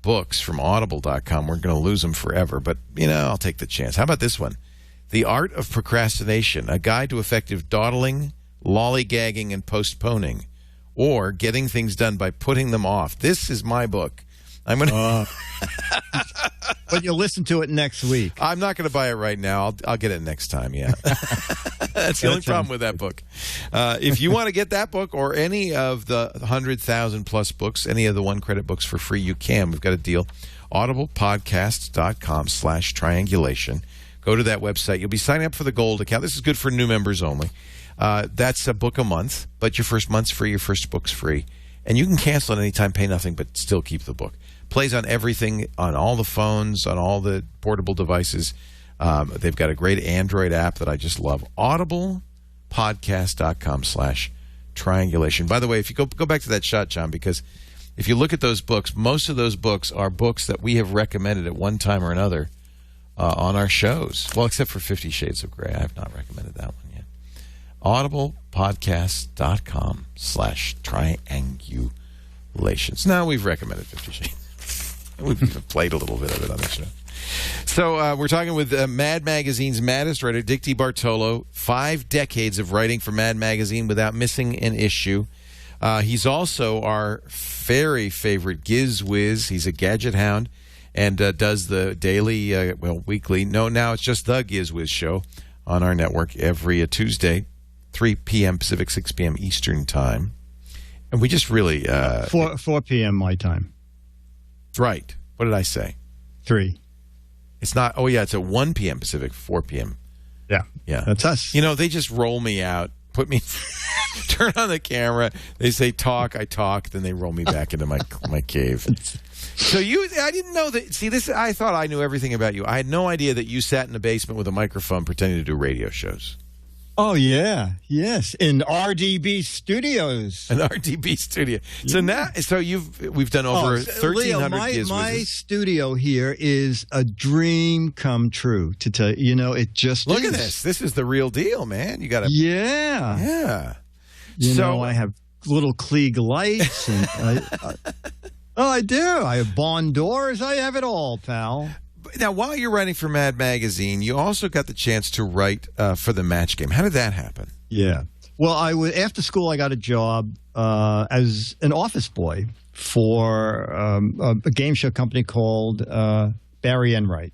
Speaker 3: books from Audible.com, we're going to lose them forever. But, you know, I'll take the chance. How about this one? The Art of Procrastination, a guide to effective dawdling, lollygagging, and postponing, or getting things done by putting them off. This is my book. I'm going to...
Speaker 4: But you'll listen to it next week.
Speaker 3: I'm not going to buy it right now. I'll get it next time, yeah. That's the only problem with that book. If you want to get that book or any of the 100,000 plus books, any of the one credit books for free, you can. We've got a deal. audiblepodcasts.com/triangulation. Go to that website. You'll be signing up for the gold account. This is good for new members only. That's a book a month, but your first month's free, your first book's free. And you can cancel at any time, pay nothing, but still keep the book. Plays on everything, on all the phones, on all the portable devices. They've got a great Android app that I just love. audiblepodcast.com/triangulation. By the way, if you go back to that shot, John, because if you look at those books, most of those books are books that we have recommended at one time or another on our shows. Well, except for 50 Shades of Grey. I have not recommended that one yet. audiblepodcast.com/triangulations. Now we've recommended 50 Shades. We've even played a little bit of it on the show. So we're talking with Mad Magazine's Maddest Writer, Dick DeBartolo. 5 decades of writing for Mad Magazine without missing an issue. He's also our very favorite Giz Wiz. He's a gadget hound and does the daily, weekly. No, now it's just the Giz Wiz show on our network every Tuesday, 3 p.m. Pacific, 6 p.m. Eastern Time. And we just really...
Speaker 4: 4 p.m. my time.
Speaker 3: Right. What did I say?
Speaker 4: 3.
Speaker 3: It's not... Oh, yeah, it's at 1 p.m. Pacific, 4 p.m.
Speaker 4: Yeah. That's us.
Speaker 3: You know, they just roll me out, put me... turn on the camera. They say, talk, I talk. Then they roll me back into my cave. So I didn't know that... See, this... I thought I knew everything about you. I had no idea that you sat in a basement with a microphone pretending to do radio shows.
Speaker 4: Oh, yeah. Yes. In RDB Studios.
Speaker 3: An RDB studio. So now, we've done over 1,300 Giz Wizes.
Speaker 4: My studio here is a dream come true. To tell you, it just
Speaker 3: Look at this. This is the real deal, man. You got to...
Speaker 4: Yeah.
Speaker 3: Yeah.
Speaker 4: I have little Klieg lights. And I do. I have Bond doors. I have it all, pal.
Speaker 3: Now, while you're writing for Mad Magazine, you also got the chance to write for the match game. How did that happen?
Speaker 4: Yeah. Well, after school, I got a job as an office boy for a game show company called Barry Enright.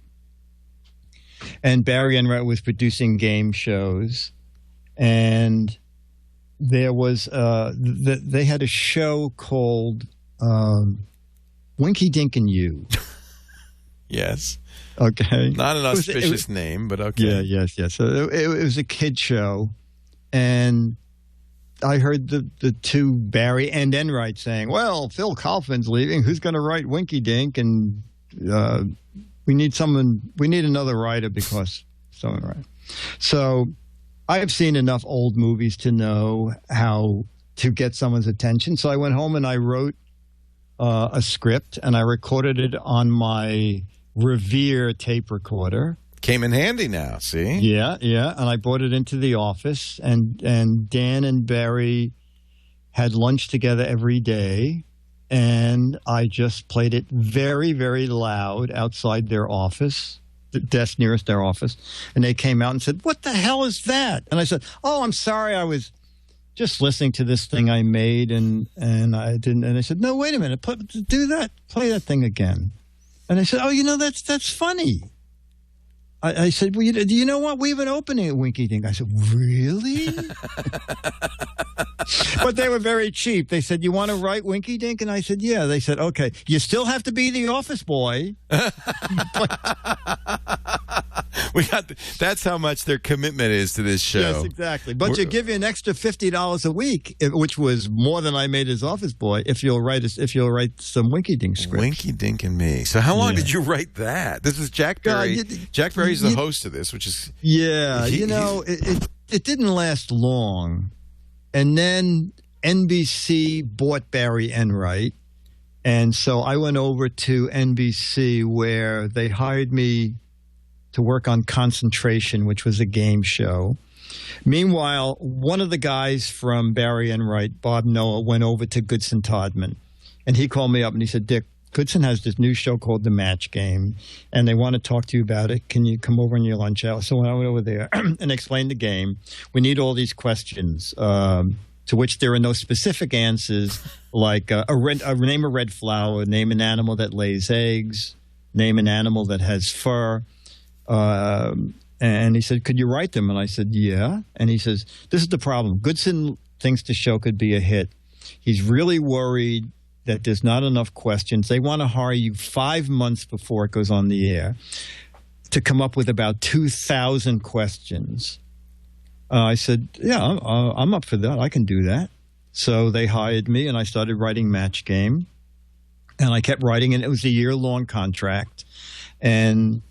Speaker 4: And Barry Enright was producing game shows. And there was they had a show called Winky Dink and You.
Speaker 3: Yes.
Speaker 4: Okay.
Speaker 3: Not an auspicious name, but okay.
Speaker 4: Yeah, yes. So it was a kid show, and I heard the two Barry and Enright saying, "Well, Phil Kaufman's leaving. Who's going to write Winky Dink?" And we need someone. We need another writer because someone right. So I've seen enough old movies to know how to get someone's attention. So I went home and I wrote a script and I recorded it on my Revere tape recorder.
Speaker 3: Came in handy now, see?
Speaker 4: Yeah. And I brought it into the office, and Dan and Barry had lunch together every day, and I just played it very, very loud outside their office, the desk nearest their office, and they came out and said, "What the hell is that?" And I said, "Oh, I'm sorry, I was just listening to this thing I made, and I didn't." And they said, "No, wait a minute, do that, play that thing again." And I said, "Oh, that's funny." I said, "Well, do you know what? We have an opening at Winky Dink." I said, "Really?" But they were very cheap. They said, "You want to write Winky Dink?" And I said, "Yeah." They said, "Okay, you still have to be the office boy."
Speaker 3: That's how much their commitment is to this show.
Speaker 4: Yes, exactly. But you give you an extra $50 a week, which was more than I made as office boy, if you'll write some Winky Dink scripts.
Speaker 3: Winky Dink and Me. So how long did you write that? This is Jack Perry. Jack Perry's the host of this, which is
Speaker 4: it didn't last long, and then NBC bought Barry Enright, and so I went over to NBC where they hired me to work on Concentration, which was a game show. Meanwhile, one of the guys from Barry Enright, Bob Noah, went over to Goodson Todman, and he called me up and he said, "Dick, Goodson has this new show called The Match Game, and they want to talk to you about it. Can you come over on your lunch hour?" So when I went over there and explained the game, we need all these questions to which there are no specific answers, like name a red flower, name an animal that lays eggs, name an animal that has fur. And he said, "Could you write them?" And I said, "Yeah." And he says, "This is the problem. Goodson thinks the show could be a hit. He's really worried that there's not enough questions. They want to hire you 5 months before it goes on the air to come up with about 2,000 questions." I said, "Yeah, I'm up for that. I can do that." So they hired me, and I started writing Match Game. And I kept writing, and it was a year-long contract. And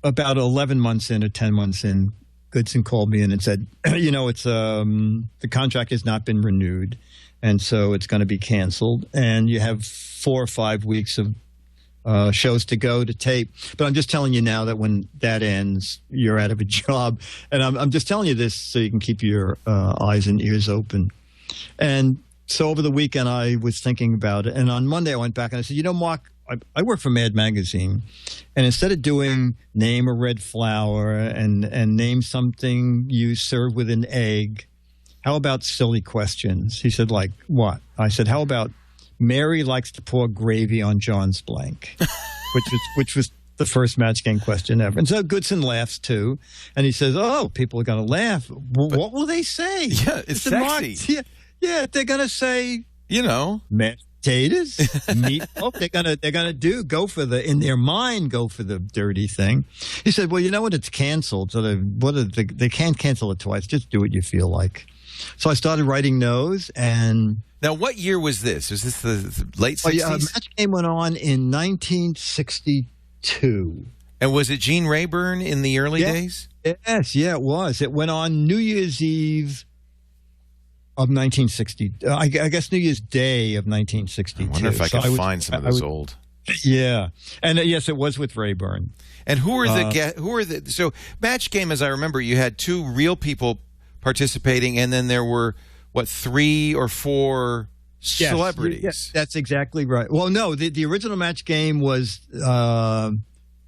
Speaker 4: about 11 months in or 10 months in, Goodson called me in and said, "It's the contract has not been renewed, and so it's going to be canceled. And you have 4 or 5 weeks of shows to go to tape. But I'm just telling you now that when that ends, you're out of a job." And I'm just telling you this so you can keep your eyes and ears open. And so over the weekend, I was thinking about it. And on Monday, I went back and I said, "Mark, I work for Mad Magazine, and instead of doing name a red flower and name something you serve with an egg, how about silly questions?" He said, "Like what?" I said, "How about Mary likes to pour gravy on John's blank," which was the first Match Game question ever. And so Goodson laughs too, and he says, "Oh, people are going to laugh. What will they say?"
Speaker 3: Yeah, it's sexy.
Speaker 4: Yeah, they're going to say, mashed potatoes, meatloaf. They're gonna go for the dirty thing. He said, "Well, you know what? It's canceled. So they can't cancel it twice. Just do what you feel like." So I started writing those. And
Speaker 3: now, what year was this? Was this the late 60s?
Speaker 4: Match Game went on in 1962.
Speaker 3: And was it Gene Rayburn in the early days?
Speaker 4: Yes, it was. It went on New Year's Eve of 1960. I guess New Year's Day of 1962.
Speaker 3: I wonder if I could find some of those old.
Speaker 4: Yeah, and yes, it was with Rayburn.
Speaker 3: And who are the so Match Game? As I remember, you had 2 real people participating, and then there were 3 or 4 celebrities.
Speaker 4: Yes, that's exactly right. Well, no, the original Match Game was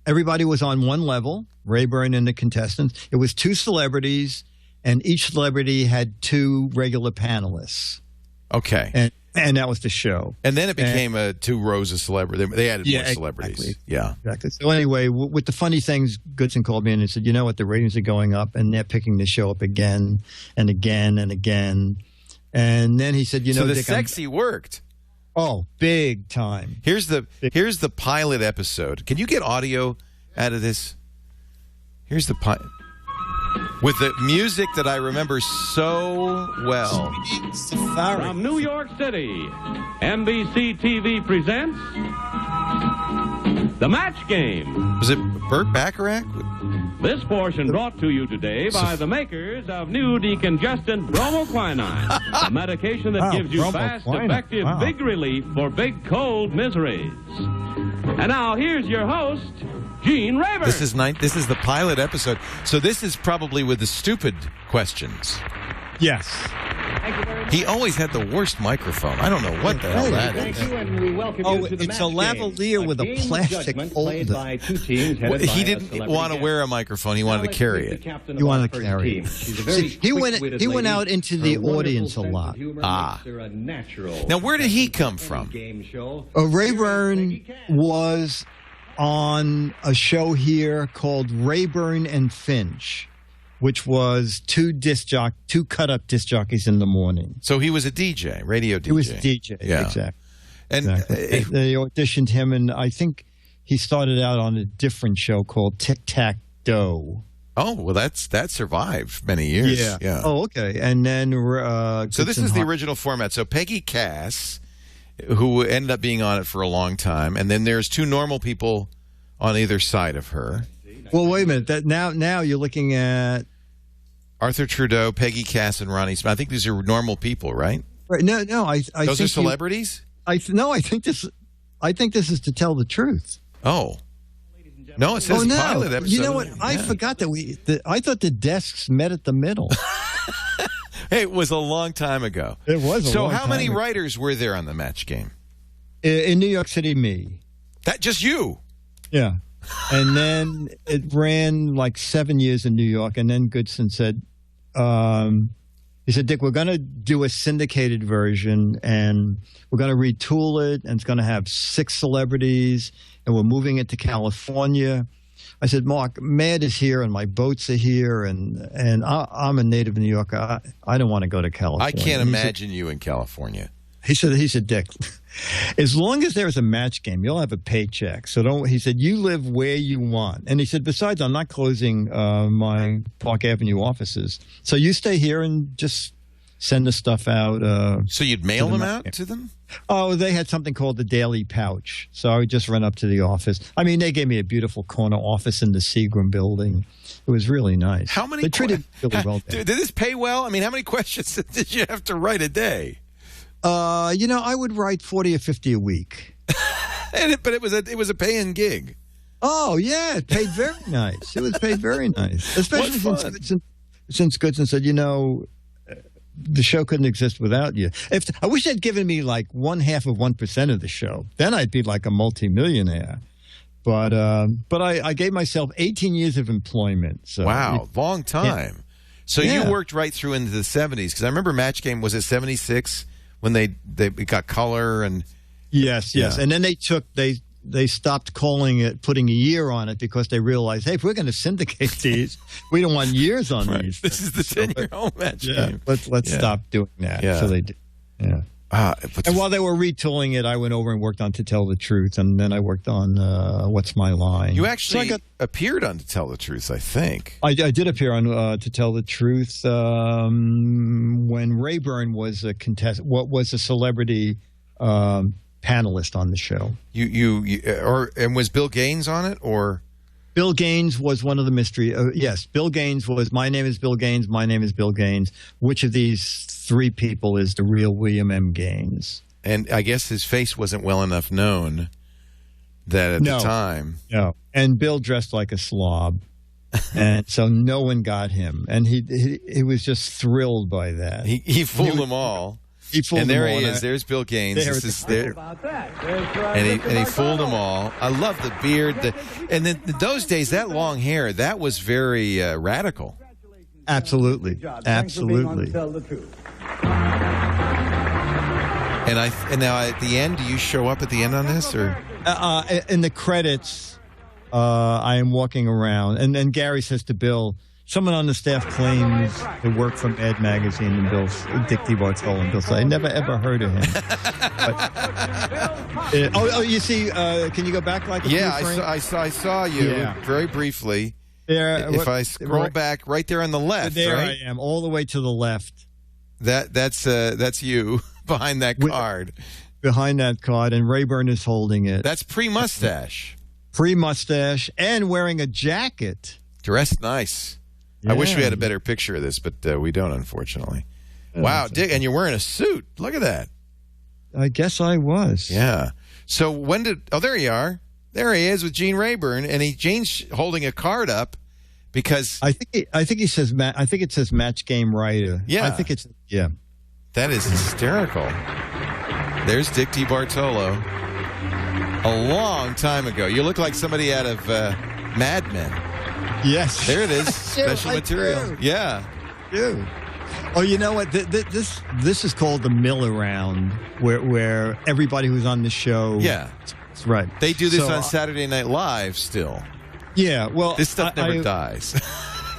Speaker 4: everybody was on one level, Rayburn and the contestants. It was 2 celebrities, and each celebrity had 2 regular panelists.
Speaker 3: Okay.
Speaker 4: And that was the show.
Speaker 3: And then it became 2 rows of celebrities. They added more celebrities.
Speaker 4: Exactly.
Speaker 3: Yeah.
Speaker 4: Exactly. So anyway, with the funny things, Goodson called me in and said, "You know what? The ratings are going up, and they're picking the show up again and again and again." And then he said,
Speaker 3: so the
Speaker 4: Dick,
Speaker 3: sexy worked.
Speaker 4: Oh, big time.
Speaker 3: Here's the pilot episode. Can you get audio out of this? Here's the pilot. With the music that I remember so well.
Speaker 5: From New York City, NBC TV presents The Match Game.
Speaker 3: Was it Burt Bacharach?
Speaker 5: This portion brought to you today by the makers of new decongestant bromoquinine, a medication that gives you fast, effective, big relief for big cold miseries. And now here's your host, Gene Rayburn.
Speaker 3: This is the pilot episode, so this is probably with the stupid questions.
Speaker 4: Yes.
Speaker 3: He always had the worst microphone. I don't know what the hell that is.
Speaker 5: Thank you, and we welcome you to the
Speaker 4: it's a lavalier with a plastic holder.
Speaker 5: By two teams headed
Speaker 3: He
Speaker 5: by a
Speaker 3: didn't want to wear a microphone. He wanted to carry it.
Speaker 4: He wanted to carry it. He went out into the audience a lot.
Speaker 3: Ah. Now, where did he come from?
Speaker 4: Rayburn was on a show here called Rayburn and Finch, which was two cut-up disc jockeys in the morning.
Speaker 3: So he was a DJ, radio DJ.
Speaker 4: He was a DJ,
Speaker 3: yeah.
Speaker 4: exactly.
Speaker 3: And
Speaker 4: they auditioned him, and I think he started out on a different show called Tic Tac Doe.
Speaker 3: oh, well, that survived many years. Yeah.
Speaker 4: Oh, okay. And then
Speaker 3: So this is the original format. So Peggy Cass, who ended up being on it for a long time, and then there's two normal people on either side of her.
Speaker 4: Well, wait a minute. Now you're looking at
Speaker 3: Arthur Trudeau, Peggy Cass, and Ronnie Smith. I think these are normal people, right?
Speaker 4: Right. No. I
Speaker 3: Those
Speaker 4: think
Speaker 3: are celebrities?
Speaker 4: I think this is to tell the truth.
Speaker 3: Oh. No, it says pilot episode.
Speaker 4: You know what? I forgot that I thought the desks met at the middle.
Speaker 3: Hey, it was a long time ago.
Speaker 4: It was.
Speaker 3: So how many writers were there on the Match Game?
Speaker 4: In New York City? Me.
Speaker 3: That just you?
Speaker 4: Yeah. And then it ran like 7 years in New York. And then Goodson said, he said, Dick, we're going to do a syndicated version, and we're going to retool it, and it's going to have 6 celebrities, and we're moving it to California. I said, Mark, Mad is here, and my boats are here, and I'm a native New Yorker. I don't want to go to California.
Speaker 3: I can't imagine you in California.
Speaker 4: He said, Dick, as long as there's a Match Game, you'll have a paycheck. So don't. He said, you live where you want. And he said, besides, I'm not closing my Park Avenue offices. So you stay here and just send the stuff out.
Speaker 3: So you'd mail them out to them?
Speaker 4: Oh, they had something called the Daily Pouch. So I would just run up to the office. I mean, they gave me a beautiful corner office in the Seagram building. It was really nice.
Speaker 3: How many?
Speaker 4: They treated really well there.
Speaker 3: Did this pay well? I mean, how many questions did you have to write a day?
Speaker 4: I would write 40 or 50 a week.
Speaker 3: But it was a paying gig.
Speaker 4: Oh yeah, it paid very nice. It was paid very nice, especially since Goodson said, the show couldn't exist without you. I wish they'd given me like 1/2 of 1% of the show, then I'd be like a multimillionaire. But I gave myself 18 years of employment. So
Speaker 3: wow, long time. Yeah. So you worked right through into the 70s, because I remember Match Game was at 76. When they got color and
Speaker 4: yes, and then they stopped calling it, putting a year on it, because they realized, hey, if we're going to syndicate these, we don't want years on these.
Speaker 3: This is the 10-year-old Match Game.
Speaker 4: Let's stop doing that. Yeah. So they did. Yeah. And while they were retooling it, I went over and worked on To Tell the Truth, and then I worked on What's My Line.
Speaker 3: You actually appeared on To Tell the Truth, I think.
Speaker 4: I did appear on To Tell the Truth when Rayburn was a contestant. What was a celebrity panelist on the show?
Speaker 3: And was Bill Gaines on it, or?
Speaker 4: Bill Gaines was one of the mystery. Yes, Bill Gaines was, my name is Bill Gaines, my name is Bill Gaines. Which of these 3 people is the real William M. Gaines?
Speaker 3: And I guess his face wasn't well enough known at the time.
Speaker 4: No, and Bill dressed like a slob, and so no one got him. And he was just thrilled by that.
Speaker 3: He fooled them all. And there he is. There's Bill Gaines. And he fooled them all. I love the beard. And then those days, that long hair, that was very radical.
Speaker 4: Absolutely. Absolutely.
Speaker 3: And now at the end, do you show up at the end on this, or?
Speaker 4: In the credits, I am walking around, and then Gary says to Bill, someone on the staff claims to work from Ed Magazine, and Dick DeBartolo, and Bill said, I never ever heard of him. But, you see, can you go back like a few frames?
Speaker 3: I saw you very briefly.
Speaker 4: There,
Speaker 3: if I scroll back, right there on the left.
Speaker 4: There
Speaker 3: right?
Speaker 4: I am, all the way to the left.
Speaker 3: That's you behind that card.
Speaker 4: Behind that card, and Rayburn is holding it.
Speaker 3: That's pre-mustache.
Speaker 4: Pre-mustache, and wearing a jacket.
Speaker 3: Dressed nice.
Speaker 4: Yeah.
Speaker 3: I wish we had a better picture of this, but we don't, unfortunately. Wow, Dick, and you're wearing a suit. Look at that.
Speaker 4: I guess I was.
Speaker 3: Yeah. So when did? Oh, there you are. There he is with Gene Rayburn, and Gene's holding a card up because
Speaker 4: I think he says I think it says Match Game Writer.
Speaker 3: Yeah.
Speaker 4: I think it's
Speaker 3: that is hysterical. There's Dick DeBartolo. A long time ago. You look like somebody out of Mad Men.
Speaker 4: Yes.
Speaker 3: There it is. Special material. Yeah.
Speaker 4: Dude. Oh, you know what? This is called the mill around, where everybody who's on the show.
Speaker 3: Yeah.
Speaker 4: That's right.
Speaker 3: They do this on Saturday Night Live still.
Speaker 4: Yeah. Well,
Speaker 3: this stuff never dies.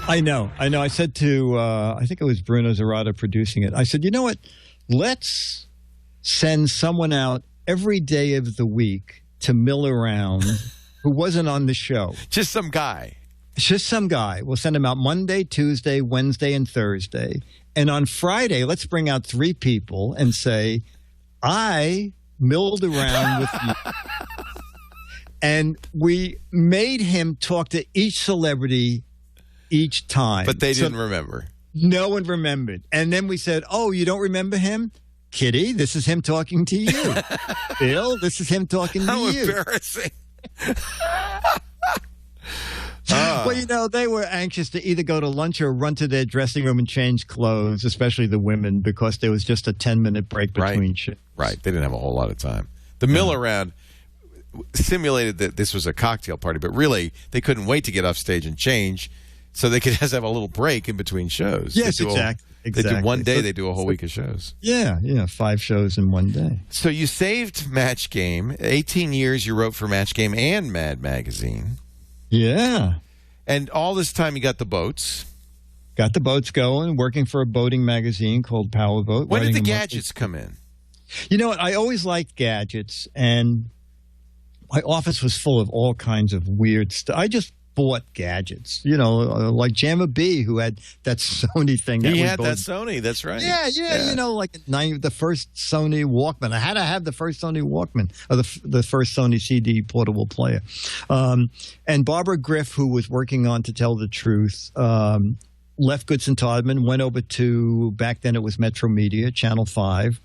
Speaker 4: I know. I said to, I think it was Bruno Zerata producing it. I said, you know what? Let's send someone out every day of the week to mill around who wasn't on the show.
Speaker 3: Just some guy.
Speaker 4: Just some guy. We'll send him out Monday, Tuesday, Wednesday, and Thursday. And on Friday, let's bring out 3 people and say, I milled around with you. And we made him talk to each celebrity each time.
Speaker 3: But they didn't remember.
Speaker 4: No one remembered. And then we said, oh, you don't remember him? Kitty, this is him talking to you. Bill, this is him talking to
Speaker 3: How
Speaker 4: you.
Speaker 3: Embarrassing.
Speaker 4: Well, you know, they were anxious to either go to lunch or run to their dressing room and change clothes, especially the women, because there was just a 10-minute break between shifts.
Speaker 3: Right. They didn't have a whole lot of time. The mill around simulated that this was a cocktail party, but really they couldn't wait to get off stage and change so they could just have a little break in between shows.
Speaker 4: Yes, exactly.
Speaker 3: They do one day, they do a whole week of shows.
Speaker 4: Yeah, 5 shows in one day.
Speaker 3: So you saved Match Game. 18 years you wrote for Match Game and Mad Magazine.
Speaker 4: Yeah.
Speaker 3: And all this time you got the boats.
Speaker 4: Got the boats going, working for a boating magazine called Power Boat.
Speaker 3: When did the gadgets come in?
Speaker 4: You know what? I always liked gadgets, and my office was full of all kinds of weird stuff. I just bought gadgets, like Jammer B, who had that Sony thing.
Speaker 3: He had that Sony, that's right.
Speaker 4: Yeah. Like the first Sony Walkman. I had to have the first Sony Walkman, or the first Sony CD portable player. And Barbara Griff, who was working on To Tell the Truth, left Goodson Todman, went over to, back then it was Metro Media, Channel 5,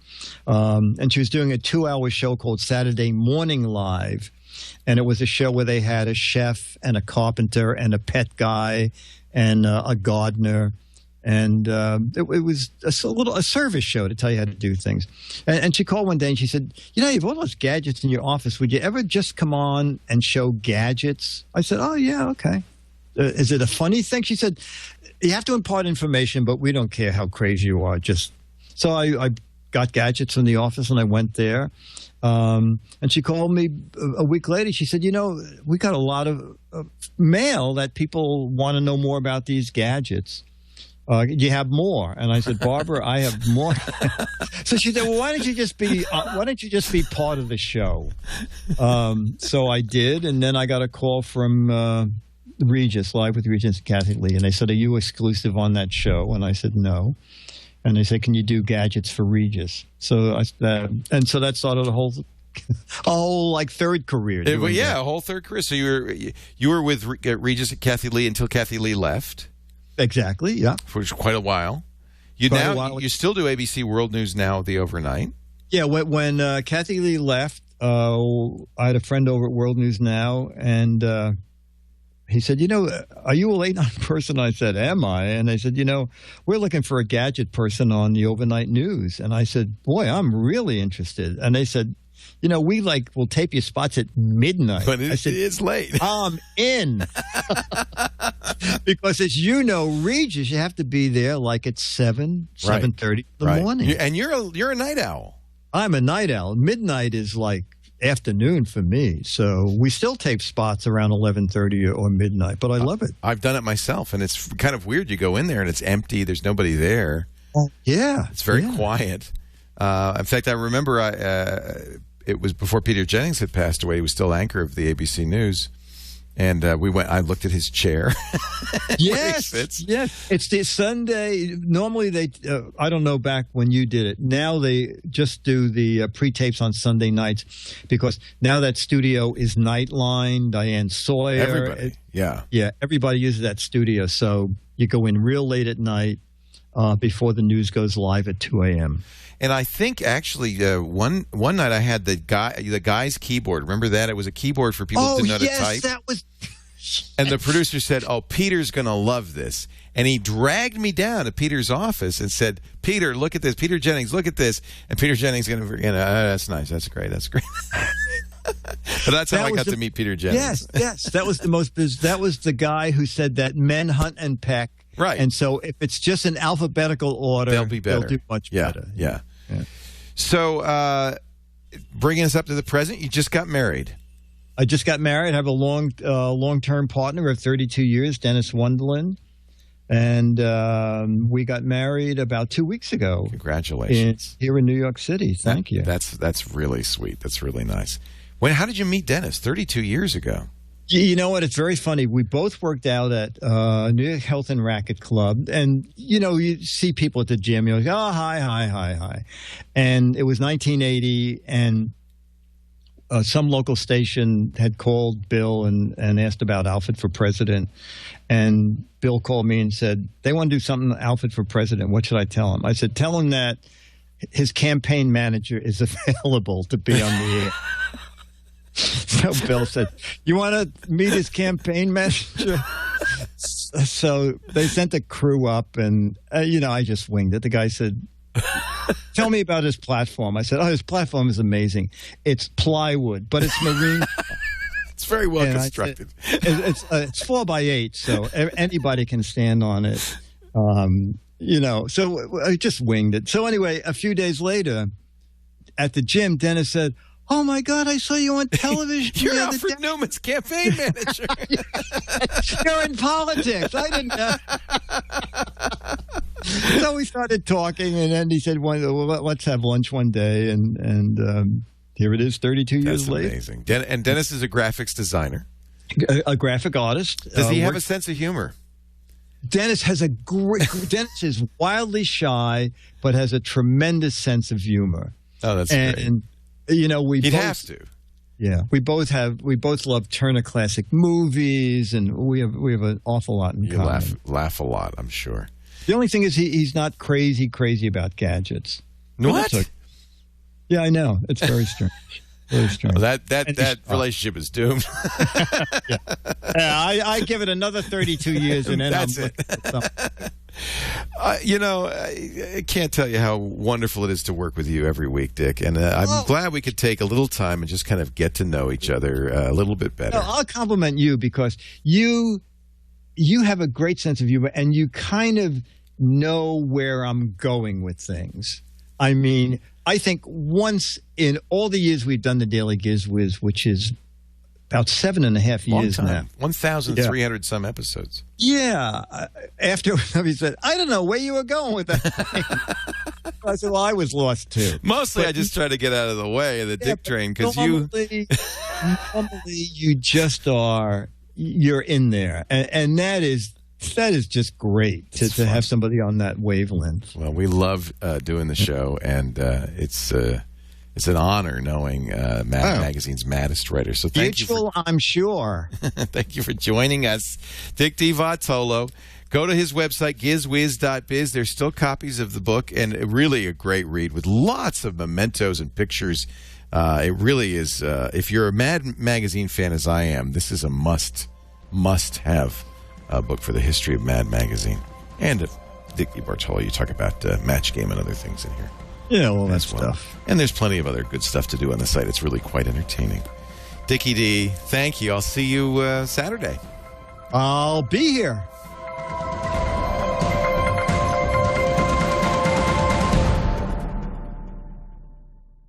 Speaker 4: and she was doing a 2-hour show called Saturday Morning Live. And it was a show where they had a chef and a carpenter and a pet guy and a gardener. And it was a service show to tell you how to do things. And she called one day and she said, you have all those gadgets in your office. Would you ever just come on and show gadgets? I said, oh, yeah, okay. Is it a funny thing? She said, you have to impart information, but we don't care how crazy you are. So I got gadgets in the office and I went there. And she called me a week later. She said, we got a lot of mail that people want to know more about these gadgets. You have more? And I said, Barbara, I have more. So she said, well, why don't you just be part of the show? So I did. And then I got a call from Regis, Live with Regis and Kathy Lee. And they said, are you exclusive on that show? And I said, no. And they said, can you do gadgets for Regis? So so that started a whole third career.
Speaker 3: A whole third career. So you were with Regis and Kathy Lee until Kathy Lee left.
Speaker 4: Exactly. Yeah.
Speaker 3: For quite a while. You still do ABC World News Now, the overnight. Yeah.
Speaker 4: When Kathy Lee left, I had a friend over at World News Now, and he said, are you a late night person? I said, am I? And they said, we're looking for a gadget person on the overnight news. And I said, boy, I'm really interested. And they said, we'll tape your spots at midnight.
Speaker 3: But
Speaker 4: I said,
Speaker 3: it's late.
Speaker 4: I'm in. Because as Regis, you have to be there like at 7:30 in the morning.
Speaker 3: And you're a night owl.
Speaker 4: I'm a night owl. Midnight is like afternoon for me. So we still tape spots around 11:30 or midnight, but I love it.
Speaker 3: I've done it myself, and it's kind of weird. You go in there and it's empty. There's nobody there.
Speaker 4: Yeah.
Speaker 3: It's very quiet. In fact, I remember it was before Peter Jennings had passed away. He was still anchor of the ABC News. And I looked at his chair.
Speaker 4: Yes. It's the Sunday. Normally I don't know back when you did it. Now they just do the pre-tapes on Sunday nights because now that studio is Nightline, Diane Sawyer.
Speaker 3: Everybody. Yeah,
Speaker 4: everybody uses that studio. So you go in real late at night before the news goes live at 2 a.m.
Speaker 3: And I think actually one night I had the guy's keyboard. Remember that? It was a keyboard for people who didn't know how to type.
Speaker 4: Yes, that was.
Speaker 3: And the producer said, "Oh, Peter's going to love this." And he dragged me down to Peter's office and said, "Peter, look at this. Peter Jennings, look at this." And Peter Jennings going to, that's nice. That's great. That's great. But that's how I got to meet Peter Jennings.
Speaker 4: Yes. That was that was the guy who said that men hunt and peck.
Speaker 3: Right.
Speaker 4: And so if it's just in alphabetical order,
Speaker 3: they'll be better.
Speaker 4: They'll do much better.
Speaker 3: Yeah. So, bringing us up to the present, you just got married.
Speaker 4: I just got married. I have a long-term partner of 32 years, Dennis Wonderland. And we got married about 2 weeks ago.
Speaker 3: Congratulations.
Speaker 4: Here in New York City. Thank you.
Speaker 3: That's really sweet. That's really nice. How did you meet Dennis? 32 years ago.
Speaker 4: You know what? It's very funny. We both worked out at New York Health and Racquet Club. And, you see people at the gym. You're like, oh, hi. And it was 1980, and some local station had called Bill and asked about Alfred for President. And Bill called me and said, they want to do something, Alfred for President. What should I tell him? I said, tell him that his campaign manager is available to be on the air. So Bill said, you want to meet his campaign manager? So they sent a crew up, and, I just winged it. The guy said, tell me about his platform. I said, his platform is amazing. It's plywood, but it's marine.
Speaker 3: It's very well constructed.
Speaker 4: It's 4x8, so anybody can stand on it. So I just winged it. So anyway, a few days later at the gym, Dennis said, oh, my God, I saw you on television.
Speaker 3: You're Alfred Newman's campaign manager.
Speaker 4: You're in politics. I didn't know. So we started talking, and then he said, well, let's have lunch one day. And here it is 32 years later.
Speaker 3: That's amazing. And Dennis is a graphics designer.
Speaker 4: A graphic artist.
Speaker 3: Does he have a sense of humor?
Speaker 4: Dennis has Dennis is wildly shy, but has a tremendous sense of humor.
Speaker 3: Oh, that's great.
Speaker 4: He'd
Speaker 3: have to.
Speaker 4: Yeah, we both love Turner Classic Movies, and we have an awful lot in common.
Speaker 3: You laugh a lot, I'm sure.
Speaker 4: The only thing is he's not crazy about gadgets.
Speaker 3: What?
Speaker 4: Yeah, I know. It's very strange. Very strange.
Speaker 3: Well, that relationship is doomed.
Speaker 4: I give it another 32 years, and then
Speaker 3: that's it. I can't tell you how wonderful it is to work with you every week, Dick. And I'm glad we could take a little time and just kind of get to know each other a little bit better.
Speaker 4: No, I'll compliment you because you have a great sense of humor, and you kind of know where I'm going with things. I mean, I think once in all the years we've done the Daily Giz Wiz, which is about 7.5 years now.
Speaker 3: 1,300 some episodes.
Speaker 4: Yeah. After he said, I don't know where you were going with that. I said, well, I was lost too.
Speaker 3: Mostly I just try to get out of the way of the Dick train because
Speaker 4: normally you just you're in there. And that is just great to have somebody on that wavelength.
Speaker 3: Well, we love doing the show, and it's an honor knowing Magazine's Maddest Writer. So thank you.
Speaker 4: I'm sure.
Speaker 3: Thank you for joining us, Dick DeBartolo. Go to his website, gizwiz.biz. There's still copies of the book, and really a great read with lots of mementos and pictures. It really is. If you're a Mad Magazine fan, as I am, this is a must-have book for the history of Mad Magazine. And Dick DeBartolo, you talk about Match Game and other things in here.
Speaker 4: Yeah, all that stuff.
Speaker 3: And there's plenty of other good stuff to do on the site. It's really quite entertaining. Dickie D, thank you. I'll see you Saturday.
Speaker 4: I'll be here.